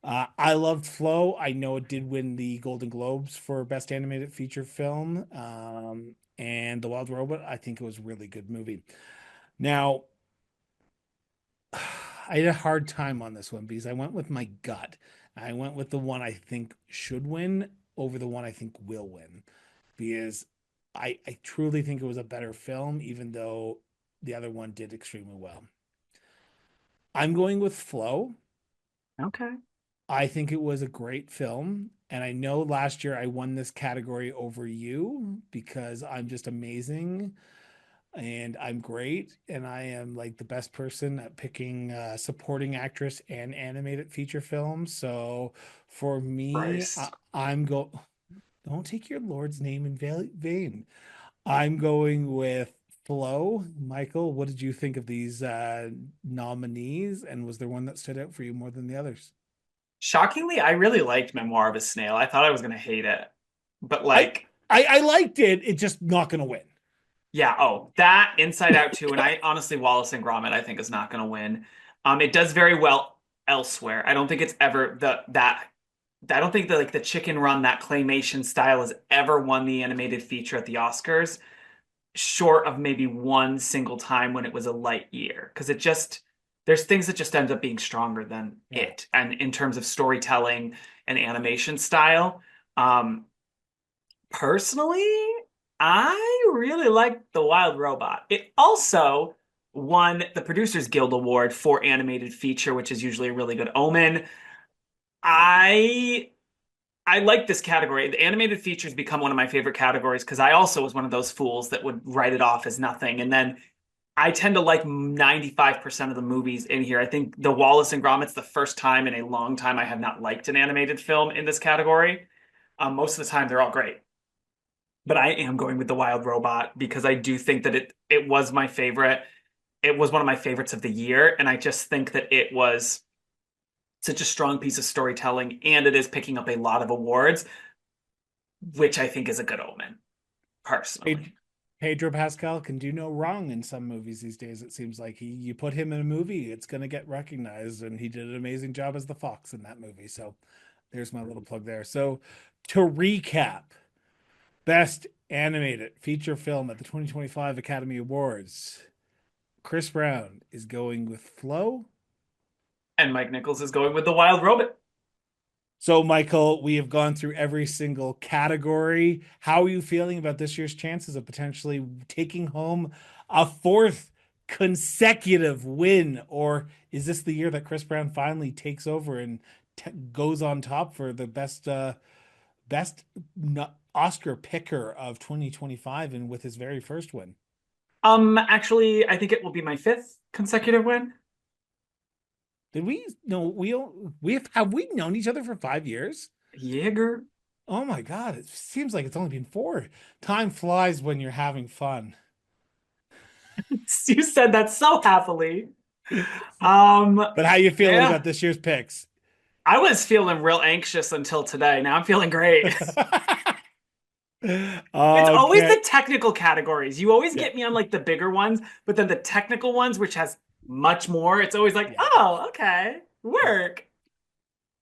I loved Flow. I know it did win the Golden Globes for Best Animated Feature Film. And The Wild Robot, I think it was a really good movie. Now, I had a hard time on this one because I went with my gut. I went with the one I think should win over the one I think will win because I truly think it was a better film, even though the other one did extremely well. I'm going with Flow. Okay. I think it was a great film. And I know last year I won this category over you because I'm just amazing and I'm great. And I am like the best person at picking supporting actress and animated feature films. So for me, Christ. I'm go. Don't take your Lord's name in vain. I'm going with Flo. Michael, what did you think of these nominees? And was there one that stood out for you more than the others? Shockingly, I really liked Memoir of a Snail. I thought I was gonna hate it. But I like, I liked it. It's just not going to win. yeah, oh, that Inside Out 2, and I honestly Wallace and Gromit I think is not gonna win. It does very well elsewhere. I don't think it's ever that I don't think that like the Chicken Run, that claymation style, has ever won the animated feature at the Oscars, short of maybe one single time when it was a light year. Because it just there's things that just end up being stronger than Yeah. it, and in terms of storytelling and animation style. Um, Personally, I really like The Wild Robot. It also won the Producers Guild Award for animated feature, which is usually a really good omen. I I like this category. The animated features become one of my favorite categories because I also was one of those fools that would write it off as nothing. And then I tend to like 95% of the movies in here. I think the Wallace and Gromit's the first time in a long time I have not liked an animated film in this category. Most of the time, they're all great. But I am going with the Wild Robot because I do think that it was my favorite. It was one of my favorites of the year, and I just think that it was such a strong piece of storytelling, and it is picking up a lot of awards, which I think is a good omen, personally. Pedro Pascal can do no wrong in some movies these days. It seems like you put him in a movie, it's going to get recognized, and he did an amazing job as the fox in that movie. So there's my little plug there. So to recap, best animated feature film at the 2025 Academy Awards, Chris Brown is going with Flow. And Mike Nichols is going with the Wild Robot. So, Michael, we have gone through every single category. How are you feeling about this year's chances of potentially taking home a fourth consecutive win? Or is this the year that Chris Brown finally takes over and goes on top for the best Oscar picker of 2025 and with his very first win? Actually, I think it will be my fifth consecutive win. Did we no have we known each other for 5 years? Jaeger. Oh my God, it seems like it's only been four. Time flies when you're having fun. You said that so happily. Um, But how you feeling yeah, about this year's picks? I was feeling real anxious until today. Now I'm feeling great. It's always Okay. the technical categories. You always Yeah. get me on like the bigger ones, but then the technical ones, which has much more, it's always like, Yeah. oh, okay, Yeah. work.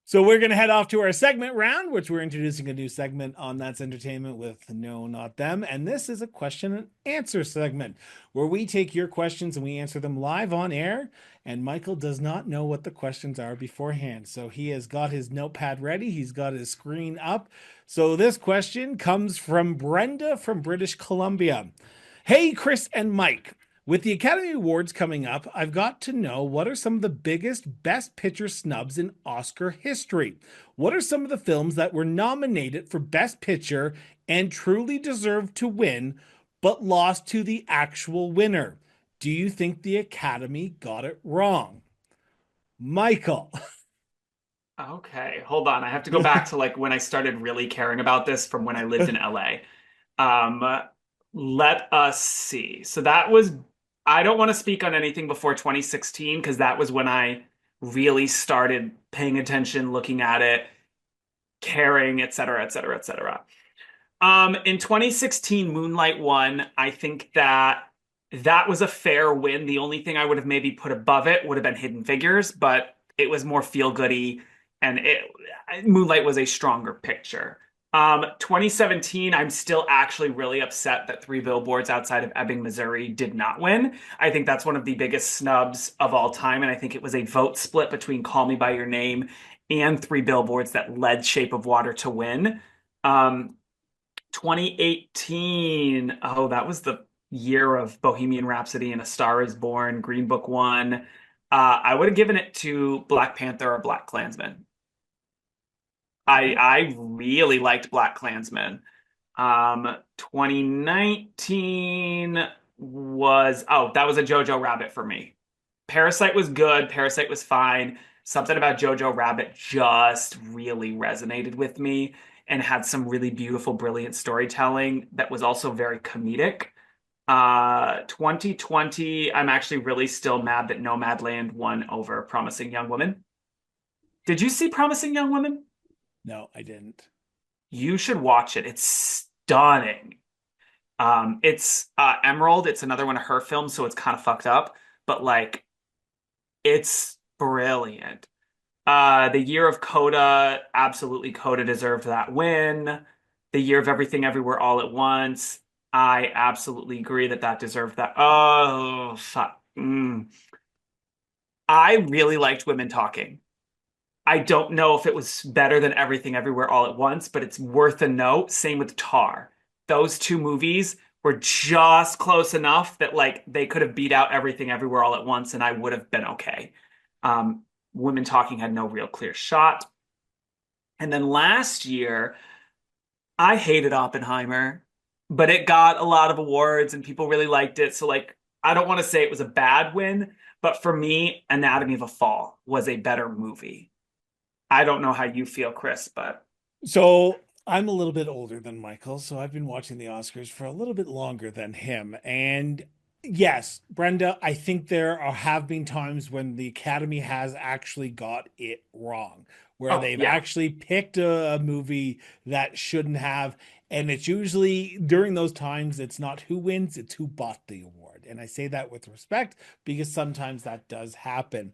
So we're going to head off to our segment round, which we're introducing a new segment on That's Entertainment with No, Not Them. And this is a question and answer segment where we take your questions and we answer them live on air. And Michael does not know what the questions are beforehand. So he has got his notepad ready, he's got his screen up. So this question comes from Brenda from British Columbia. Hey, Chris and Mike. With the Academy Awards coming up, I've got to know what are some of the biggest Best Picture snubs in Oscar history? What are some of the films that were nominated for Best Picture and truly deserved to win, but lost to the actual winner? Do you think the Academy got it wrong? Michael. Okay, hold on. I have to go back to like when I started really caring about this from when I lived in LA. Um, let us see. So that was, I don't want to speak on anything before 2016 because that was when I really started paying attention, looking at it, caring, et cetera, et cetera, et cetera. In 2016, Moonlight won. I think that that was a fair win. The only thing I would have maybe put above it would have been Hidden Figures, but it was more feel goody and Moonlight was a stronger picture. 2017, I'm still actually really upset that Three Billboards Outside of Ebbing, Missouri did not win. I think that's one of the biggest snubs of all time, and I think it was a vote split between Call Me by Your Name and Three Billboards that led Shape of Water to win. 2018, oh, that was the year of Bohemian Rhapsody and A Star Is Born, Green Book won. I would have given it to Black Panther or Black Klansman. I really liked Black Klansman. 2019 was, oh, that was a Jojo Rabbit for me. Parasite was good. Parasite was fine. Something about Jojo Rabbit just really resonated with me and had some really beautiful, brilliant storytelling that was also very comedic. 2020, I'm actually really still mad that Nomadland won over Promising Young Woman. Did you see Promising Young Woman? No, I didn't. You should watch it. It's stunning. It's Emerald. It's another one of her films, so it's kind of fucked up, but like it's brilliant. The Year of Coda, absolutely Coda deserved that win. The Year of Everything Everywhere All at Once, I absolutely agree that that deserved that. Oh, fuck. I really liked Women Talking. I don't know if it was better than Everything Everywhere All at Once, but it's worth a note. Same with Tar. Those two movies were just close enough that like they could have beat out Everything Everywhere All at Once, and I would have been okay. Um, Women Talking had no real clear shot. And then last year, I hated Oppenheimer, but it got a lot of awards and people really liked it. So like, I don't want to say it was a bad win, but for me, Anatomy of a Fall was a better movie. I don't know how you feel, Chris, but So I'm a little bit older than Michael, so I've been watching the Oscars for a little bit longer than him. And yes, Brenda, I think have been times when the Academy has actually got it wrong, where oh they've yeah. actually picked a movie that shouldn't have. And it's usually during those times, it's not who wins, it's who bought the award. And I say that with respect because sometimes that does happen.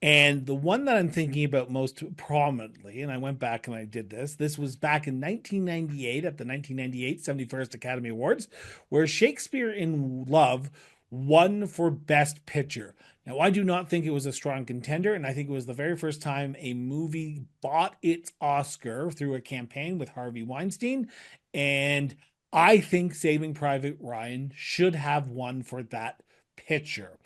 And the one that I'm thinking about most prominently, and I went back and I did this was back in 1998 at the 1998 71st Academy Awards, where Shakespeare in Love won for Best Picture. Now, I do not think it was a strong contender, and I think it was the very first time a movie bought its Oscar through a campaign with Harvey Weinstein. And I think Saving Private Ryan should have won for that picture.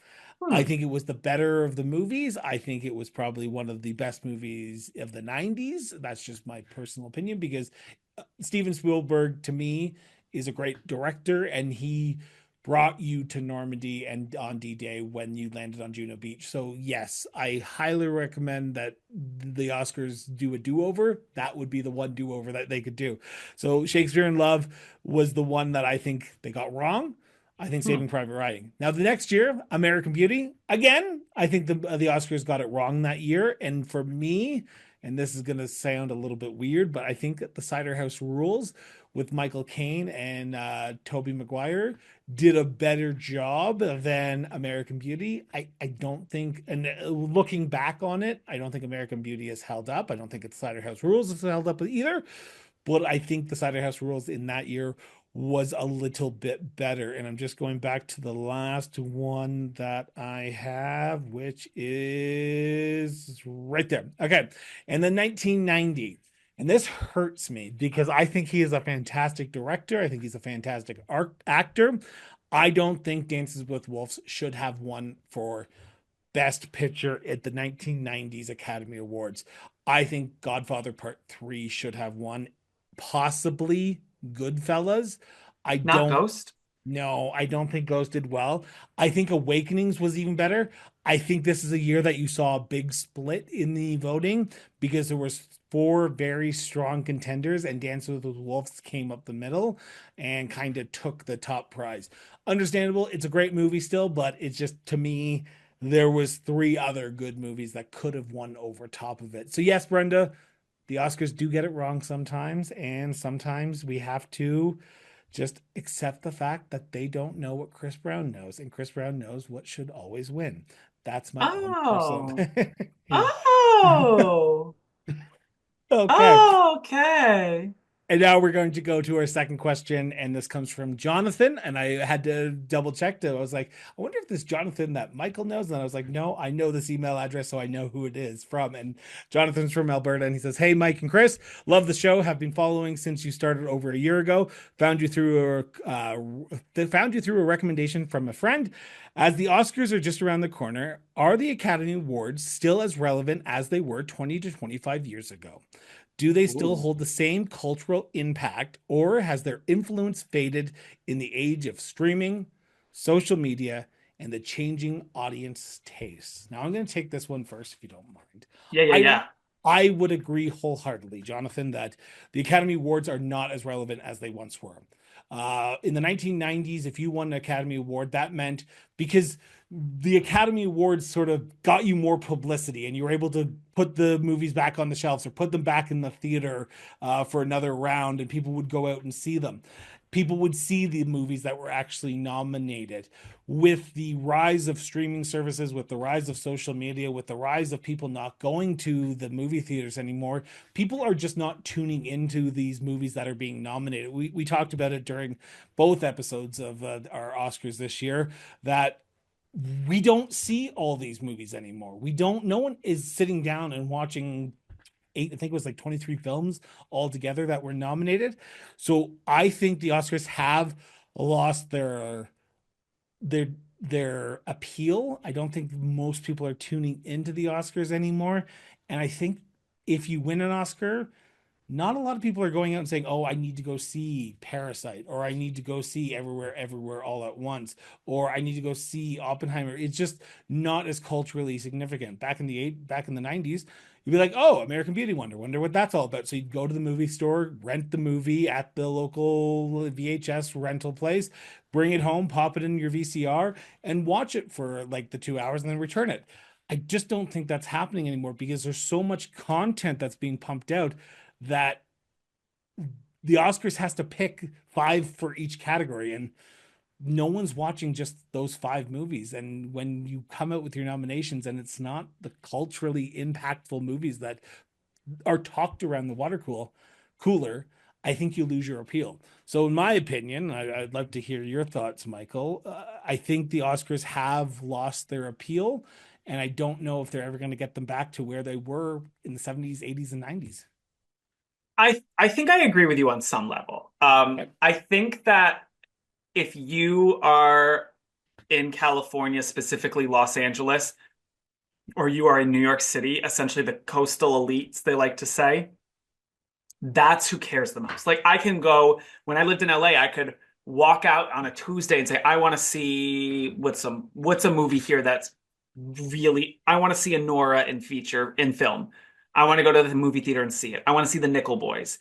I Hmm. think it was the better of the movies. I think it was probably one of the best movies of the 90s. That's just my personal opinion because Steven Spielberg, to me, is a great director and he brought you to Normandy and on D-Day when you landed on Juno Beach. So, yes, I highly recommend that the Oscars do a do-over. That would be the one do-over that they could do. So, Shakespeare in Love was the one that I think they got wrong. I think Hmm. Saving Private Ryan. Now the next year, American Beauty. Again, I think the Oscars got it wrong that year. And for me, and this is going to sound a little bit weird, but I think that the Cider House Rules with Michael Caine and Tobey Maguire did a better job than American Beauty. I don't think, and looking back on it, I don't think American Beauty has held up. I don't think it's Cider House Rules has held up either. But I think the Cider House Rules in that year was a little bit better. And I'm just going back to the last one that I have, which is right there. Okay. And then 1990. And this hurts me because I think he is a fantastic director. I think he's a fantastic art actor. I don't think Dances with Wolves should have won for Best Picture at the 1990s Academy Awards. I think Godfather Part 3 should have won, possibly Goodfellas. I Not don't Ghost? no, I don't think Ghost did well. I think Awakenings was even better. I think this is a year that you saw a big split in the voting because there was four very strong contenders and Dance with the Wolves came up the middle and kind of took the top prize. Understandable, it's a great movie still, but it's just to me there was three other good movies that could have won over top of it. So yes, Brenda, the Oscars do get it wrong sometimes, and sometimes we have to just accept the fact that they don't know what Chris Brown knows, and Chris Brown knows what should always win. That's my own personal. Oh. Oh. Okay. Oh, okay. And now we're going to go to our second question, and this comes from Jonathan. And I had to double check to. I was like, I wonder if this Jonathan that Michael knows. And I was like, no, I know this email address, so I know who it is from. And Jonathan's from Alberta, and he says, "Hey, Mike and Chris, love the show. Have been following since you started over a year ago. Found you through a recommendation from a friend. As the Oscars are just around the corner, are the Academy Awards still as relevant as they were 20 to 25 years ago? Do they still Ooh. hold the same cultural impact, or has their influence faded in the age of streaming, social media, and the changing audience tastes?" Now, I'm going to take this one first, if you don't mind. Yeah, yeah, I yeah. I would agree wholeheartedly, Jonathan, that the Academy Awards are not as relevant as they once were. In the 1990s, if you won an Academy Award, that meant because the Academy Awards sort of got you more publicity and you were able to put the movies back on the shelves or put them back in the theater for another round, and people would go out and see them. People would see the movies that were actually nominated. With the rise of streaming services, with the rise of social media, with the rise of people not going to the movie theaters anymore, people are just not tuning into these movies that are being nominated. We talked about it during both episodes of our Oscars this year, that we don't see all these movies anymore. We don't, no one is sitting down and watching eight, I think it was like 23 films altogether that were nominated. So I think the Oscars have lost their their appeal. I don't think most people are tuning into the Oscars anymore. And I think if you win an Oscar, not a lot of people are going out and saying, "Oh, I need to go see Parasite," or "I need to go see Everywhere, Everywhere, All at Once," or "I need to go see Oppenheimer." It's just not as culturally significant. Back in the 90s, you'd be like, "Oh, American Beauty, wonder what that's all about." So you'd go to the movie store, rent the movie at the local VHS rental place, bring it home, pop it in your VCR, and watch it for like the 2 hours, and then return it. I just don't think that's happening anymore because there's so much content that's being pumped out that the Oscars has to pick five for each category, and no one's watching just those five movies. And when you come out with your nominations and it's not the culturally impactful movies that are talked around the cooler, I think you lose your appeal. So, in my opinion, I'd love to hear your thoughts, Michael. I think the Oscars have lost their appeal, and I don't know if they're ever going to get them back to where they were in the 70s, 80s, and 90s. I think I agree with you on some level. I think that if you are in California, specifically Los Angeles, or you are in New York City, essentially the coastal elites, they like to say, that's who cares the most. Like I can go when I lived in LA, I could walk out on a Tuesday and say, I want to see what's a movie here that's really I want to see a Nora in feature in film. I want to go to the movie theater and see it. I want to see the Nickel Boys.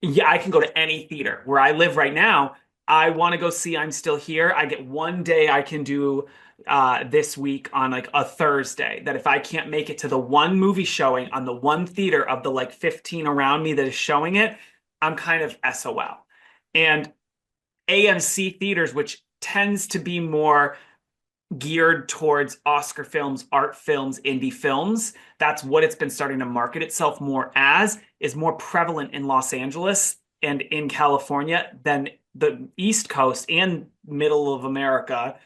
Yeah, I can go to any theater. Where I live right now, I want to go see I'm Still Here. I get one day I can do this week on like a Thursday that if I can't make it to the one movie showing on the one theater of the like 15 around me that is showing it, I'm kind of SOL. And AMC theaters, which tends to be more geared towards Oscar films, art films, indie films. That's what it's been starting to market itself more as, is more prevalent in Los Angeles and in California than the East Coast and middle of America,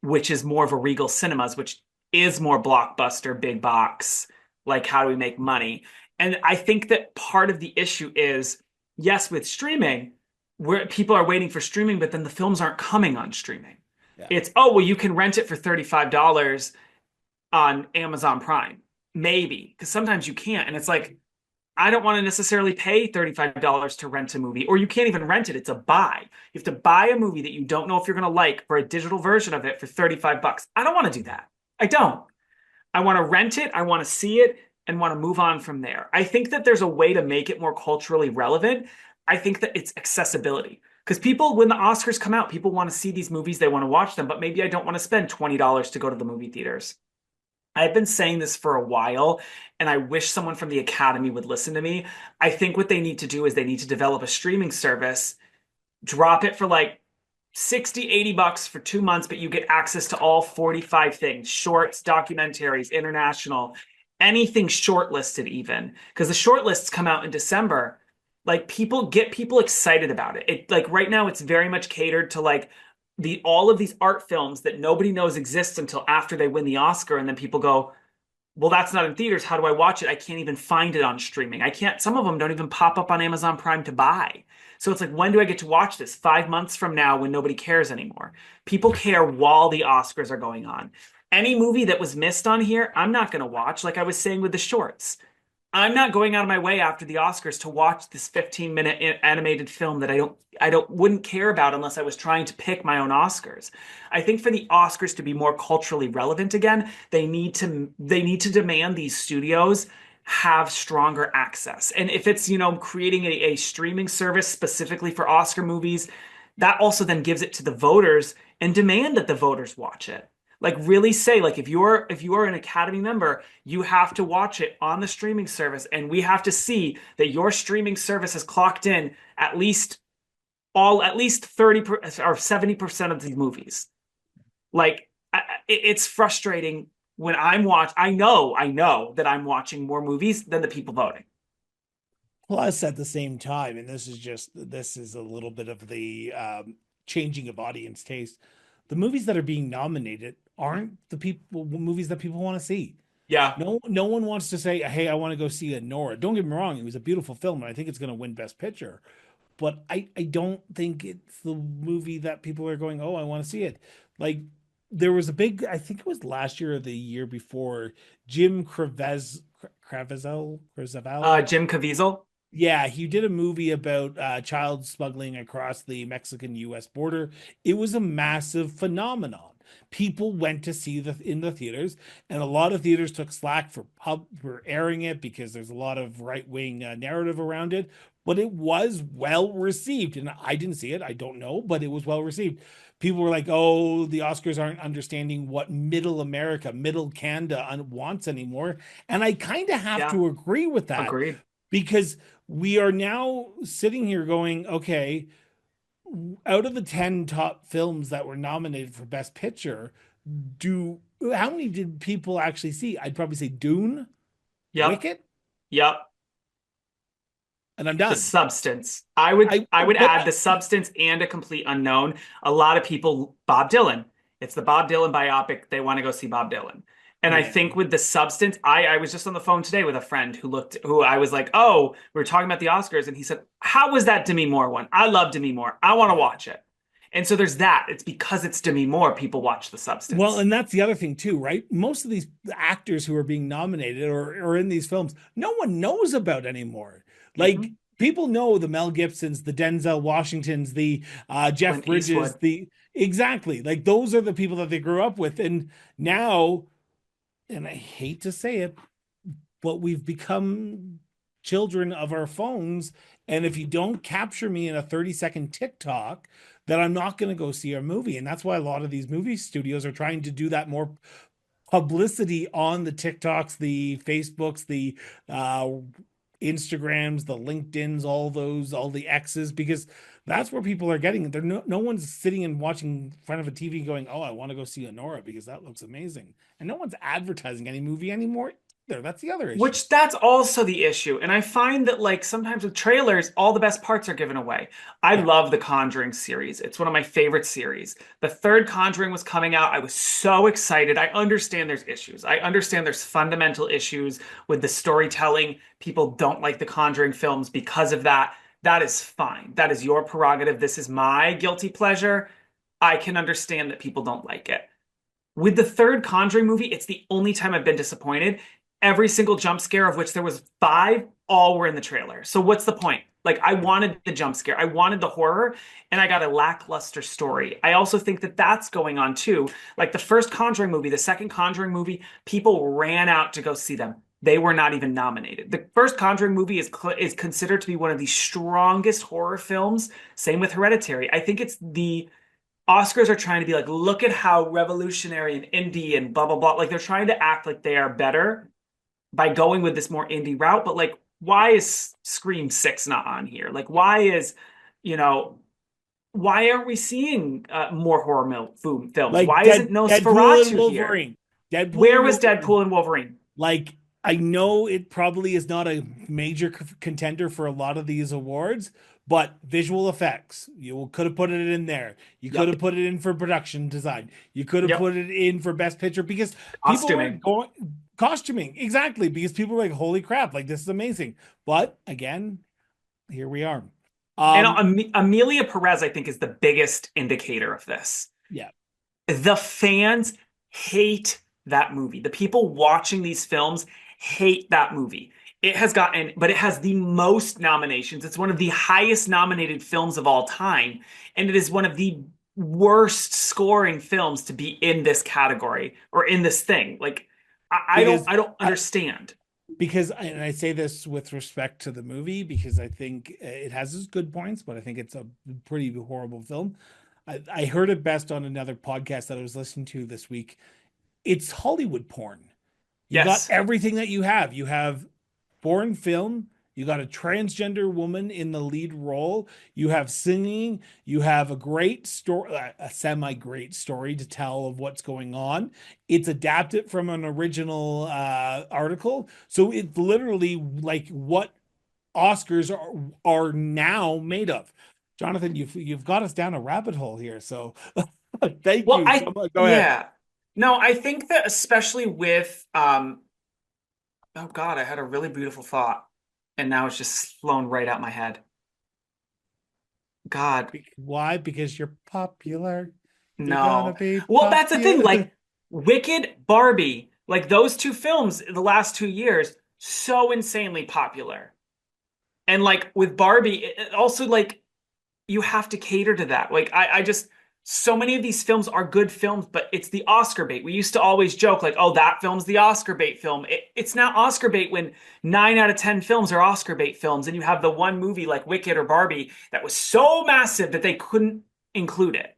which is more of a Regal Cinemas, which is more blockbuster, big box, like how do we make money? And I think that part of the issue is, yes, with streaming, where people are waiting for streaming, but then the films aren't coming on streaming. Yeah. It's, oh, well, you can rent it for $35 on Amazon Prime. Maybe, because sometimes you can't. And it's like, I don't want to necessarily pay $35 to rent a movie, or you can't even rent it. It's a buy. You have to buy a movie that you don't know if you're going to like for a digital version of it for 35 bucks. I don't want to do that. I don't. I want to rent it, I want to see it, and want to move on from there. I think that there's a way to make it more culturally relevant. I think that it's accessibility. Because people, when the Oscars come out, people want to see these movies, they want to watch them, but maybe I don't want to spend $20 to go to the movie theaters. I've been saying this for a while, and I wish someone from the Academy would listen to me. I think what they need to do is they need to develop a streaming service, drop it for like 60, 80 bucks for 2 months, but you get access to all 45 things, shorts, documentaries, international. anything shortlisted even because the shortlists come out in December. Like people excited about it. It like right now it's very much catered to like the all of these art films that nobody knows exist until after they win the Oscar, and then people go, well, that's not in theaters. How do I watch it? I can't even find it on streaming. I can't, some of them don't even pop up on Amazon Prime to buy. So it's like, when do I get to watch this? 5 months from now when nobody cares anymore. People care while the Oscars are going on. Any movie that was missed on here, I'm not going to watch, like I was saying with the shorts. I'm not going out of my way after the Oscars to watch this 15-minute animated film that I don't wouldn't care about unless I was trying to pick my own Oscars. I think for the Oscars to be more culturally relevant again, they need to demand these studios have stronger access. And if it's, creating a streaming service specifically for Oscar movies, that also then gives it to the voters and demand that the voters watch it. Like really say, like if you are an Academy member, you have to watch it on the streaming service, and we have to see that your streaming service has clocked in at least 30 or 70% of these movies. Like it's frustrating when I know that I'm watching more movies than the people voting. Plus, at the same time, and this is a little bit of the changing of audience taste. The movies that are being nominated aren't the people movies that people want to see. Yeah. No one wants to say, "Hey, I want to go see a Nora." Don't get me wrong; it was a beautiful film, and I think it's going to win Best Picture. But I don't think it's the movie that people are going, "Oh, I want to see it." Like there was a big, I think it was last year or the year before, Jim Caviezel. Jim Caviezel. Yeah, he did a movie about child smuggling across the Mexican-US border. It was a massive phenomenon. People went to see the in the theaters, and a lot of theaters took slack for airing it because there's a lot of right-wing narrative around it. But it was well received, and I didn't see it. I don't know, but it was well received. People were like, "Oh, the Oscars aren't understanding what middle America, middle Canada wants anymore," and I kind of have Yeah, to agree with that agreed. because we are now sitting here going, okay, out of the 10 top films that were nominated for Best Picture, do how many did people actually see? I'd probably say Dune, Yep. Wicket, Yep. and I'm The done. substance. I would I I would but add the substance and a complete unknown. A lot of people, Bob Dylan. It's the Bob Dylan biopic. They want to go see Bob Dylan. And I yeah. think with the substance, I was just on the phone today with a friend who I was like, oh, we were talking about the Oscars, and he said, how was that Demi Moore one? I love Demi Moore. I want to Yeah. watch it. And so there's that. It's because it's Demi Moore, people watch the Well, substance. and that's the other thing too, right? Most of these actors who are being nominated or in these films, no one knows about anymore. Like Mhm. people know the Mel Gibsons, the Denzel Washingtons, the Jeff Clint Bridges, Eastwood. the exactly like those are the people that they grew up with. And now, and I hate to say it, but we've become children of our phones. And if you don't capture me in a 30-second TikTok, then I'm not going to go see a movie. And that's why a lot of these movie studios are trying to do that more publicity on the TikToks, the Facebooks, the uh, Instagrams, the LinkedIn's, all those, all the X's, because that's where people are getting it. They're no one's sitting and watching in front of a TV going, "Oh, I want to go see Honora because that looks amazing," and no one's advertising any movie anymore either. That's the other issue. Which that's also the issue. And I find that like sometimes with trailers, all the best parts are given away. I Yeah, love the Conjuring series. It's one of my favorite series. The third Conjuring was coming out. I was so excited. I understand there's issues. I understand there's fundamental issues with the storytelling. People don't like the Conjuring films because of that. That is fine. That is your prerogative. This is my guilty pleasure. I can understand that people don't like it. With the third Conjuring movie, it's the only time I've been disappointed. Every single jump scare, of which there was five, all were in the trailer. So what's the point? Like I wanted the jump scare, I wanted the horror, and I got a lackluster story. I also think that that's going on too. Like the first Conjuring movie, the second Conjuring movie, people ran out to go see them. They were not even nominated. The first Conjuring movie is considered to be one of the strongest horror films. Same with Hereditary. I think it's the Oscars are trying to be like, look at how revolutionary and indie and blah blah blah. Like they're trying to act like they are better by going with this more indie route. But like, why is Scream 6 not on here? Like, you know, why aren't we seeing more films? like Why isn't Deadpool and Nosferatu here? Wolverine, Deadpool Where and was Wolverine, Deadpool and Wolverine? like I know it probably is not a major contender for a lot of these awards, but visual effects, you could have put it in there. You could Yep. have put it in for production design. You could have Yep. put it in for best picture because people were Costuming. going costuming exactly because people were like, "Holy crap! Like this is amazing." But again, here we are. And Um, Amelia Perez, I think, is the biggest indicator of this. yeah, The fans hate that movie. The people watching these films hate that movie. It has gotten, but it has the most nominations. It's one of the highest nominated films of all time, and it is one of the worst scoring films to be in this category or in this thing. Like, because I don't I, understand. and I say this with respect to the movie because I think it has its good points, but I think it's a pretty horrible film. I heard it best on another podcast that I was listening to this week. It's Hollywood porn. You got Yes. everything that you have. You have foreign film. You got a transgender woman in the lead role. You have singing. You have a great story, a semi-great story to tell of what's going on. It's adapted from an original article, so it's literally like what Oscars are now made of. Jonathan, you've got us down a rabbit hole here. So thank Well, you so much. Go ahead. yeah. No, I think that especially with oh God, I had a really beautiful thought, and now it's just flown right out my head. God, Why? Because you're popular. You're gonna no. be Well, that's the thing. popular. Like Wicked, Barbie, like those two films in the last 2 years, so insanely popular. And like with Barbie, it also like you have to cater to that. Like I just so many of these films are good films, but it's the Oscar bait. We used to always joke like, "Oh, that film's the Oscar bait film." It's not Oscar bait when 9 out of 10 films are Oscar bait films, and you have the one movie like Wicked or Barbie that was so massive that they couldn't include it.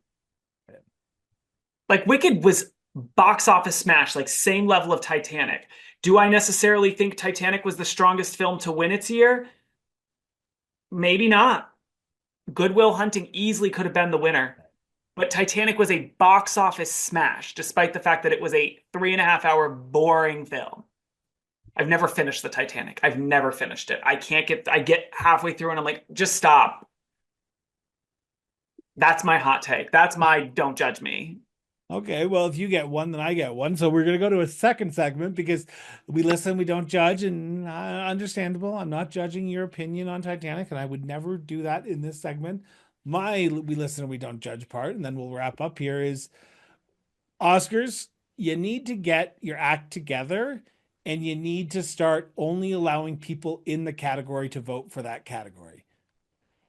Like Wicked was box office smash, like same level of Titanic. Do I necessarily think Titanic was the strongest film to win its year? Maybe not. Good Will Hunting easily could have been the winner. But Titanic was a box office smash, despite the fact that it was a 3.5 hour boring film. I've never finished the Titanic. I've never finished it. I get halfway through and I'm like, just stop. That's my hot take. That's my don't judge me. Okay, well, if you get one, then I get one. So we're gonna go to a second segment because we listen, we don't judge, and understandable. I'm not judging your opinion on Titanic, and I would never do that in this segment. My we listen, we don't judge part, and then we'll wrap up here is Oscars, you need to get your act together and you need to start only allowing people in the category to vote for that category.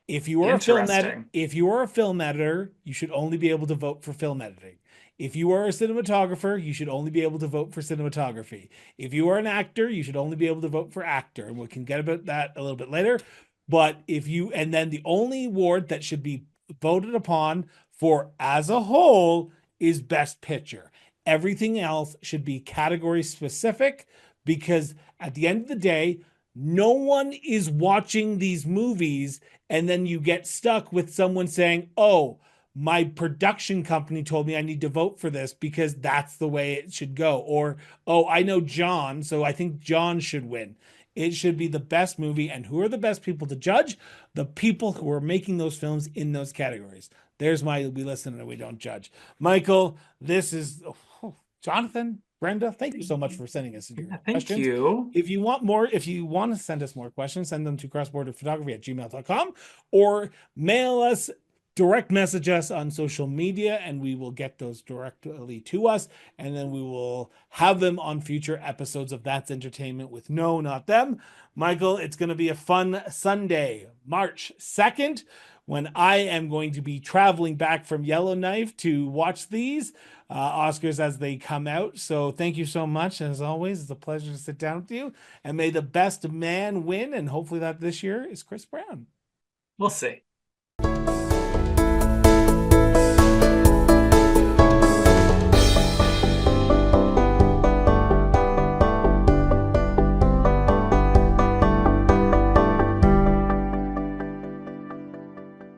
Interesting. If you are a film editor, you should only be able to vote for film editing. If you are a cinematographer, you should only be able to vote for cinematography. If you are an actor, you should only be able to vote for actor. And we can get about that a little bit later. But if you, and then the only award that should be voted upon for as a whole is Best Picture. Everything else should be category specific because at the end of the day, no one is watching these movies and then you get stuck with someone saying, "Oh, my production company told me I need to vote for this because that's the way it should go." Or, "Oh, I know John, so I think John should win." It should be the best movie. And who are the best people to judge? The people who are making those films in those categories. There's my we listen and we don't judge. Michael, this is Jonathan, Brenda, thank you so much for sending us your Yeah, thank questions. you. If you want more, if you want to send us more questions, send them to crossborderphotography@gmail.com or mail us, direct message us on social media, and we will get those directly to us. And then we will have them on future episodes of That's Entertainment with No, Not Them. Michael, it's going to be a fun Sunday, March 2nd, when I am going to be traveling back from Yellowknife to watch these Oscars as they come out. So thank you so much. As always, it's a pleasure to sit down with you. And may the best man win. And hopefully that this year is Chris Brown. We'll see.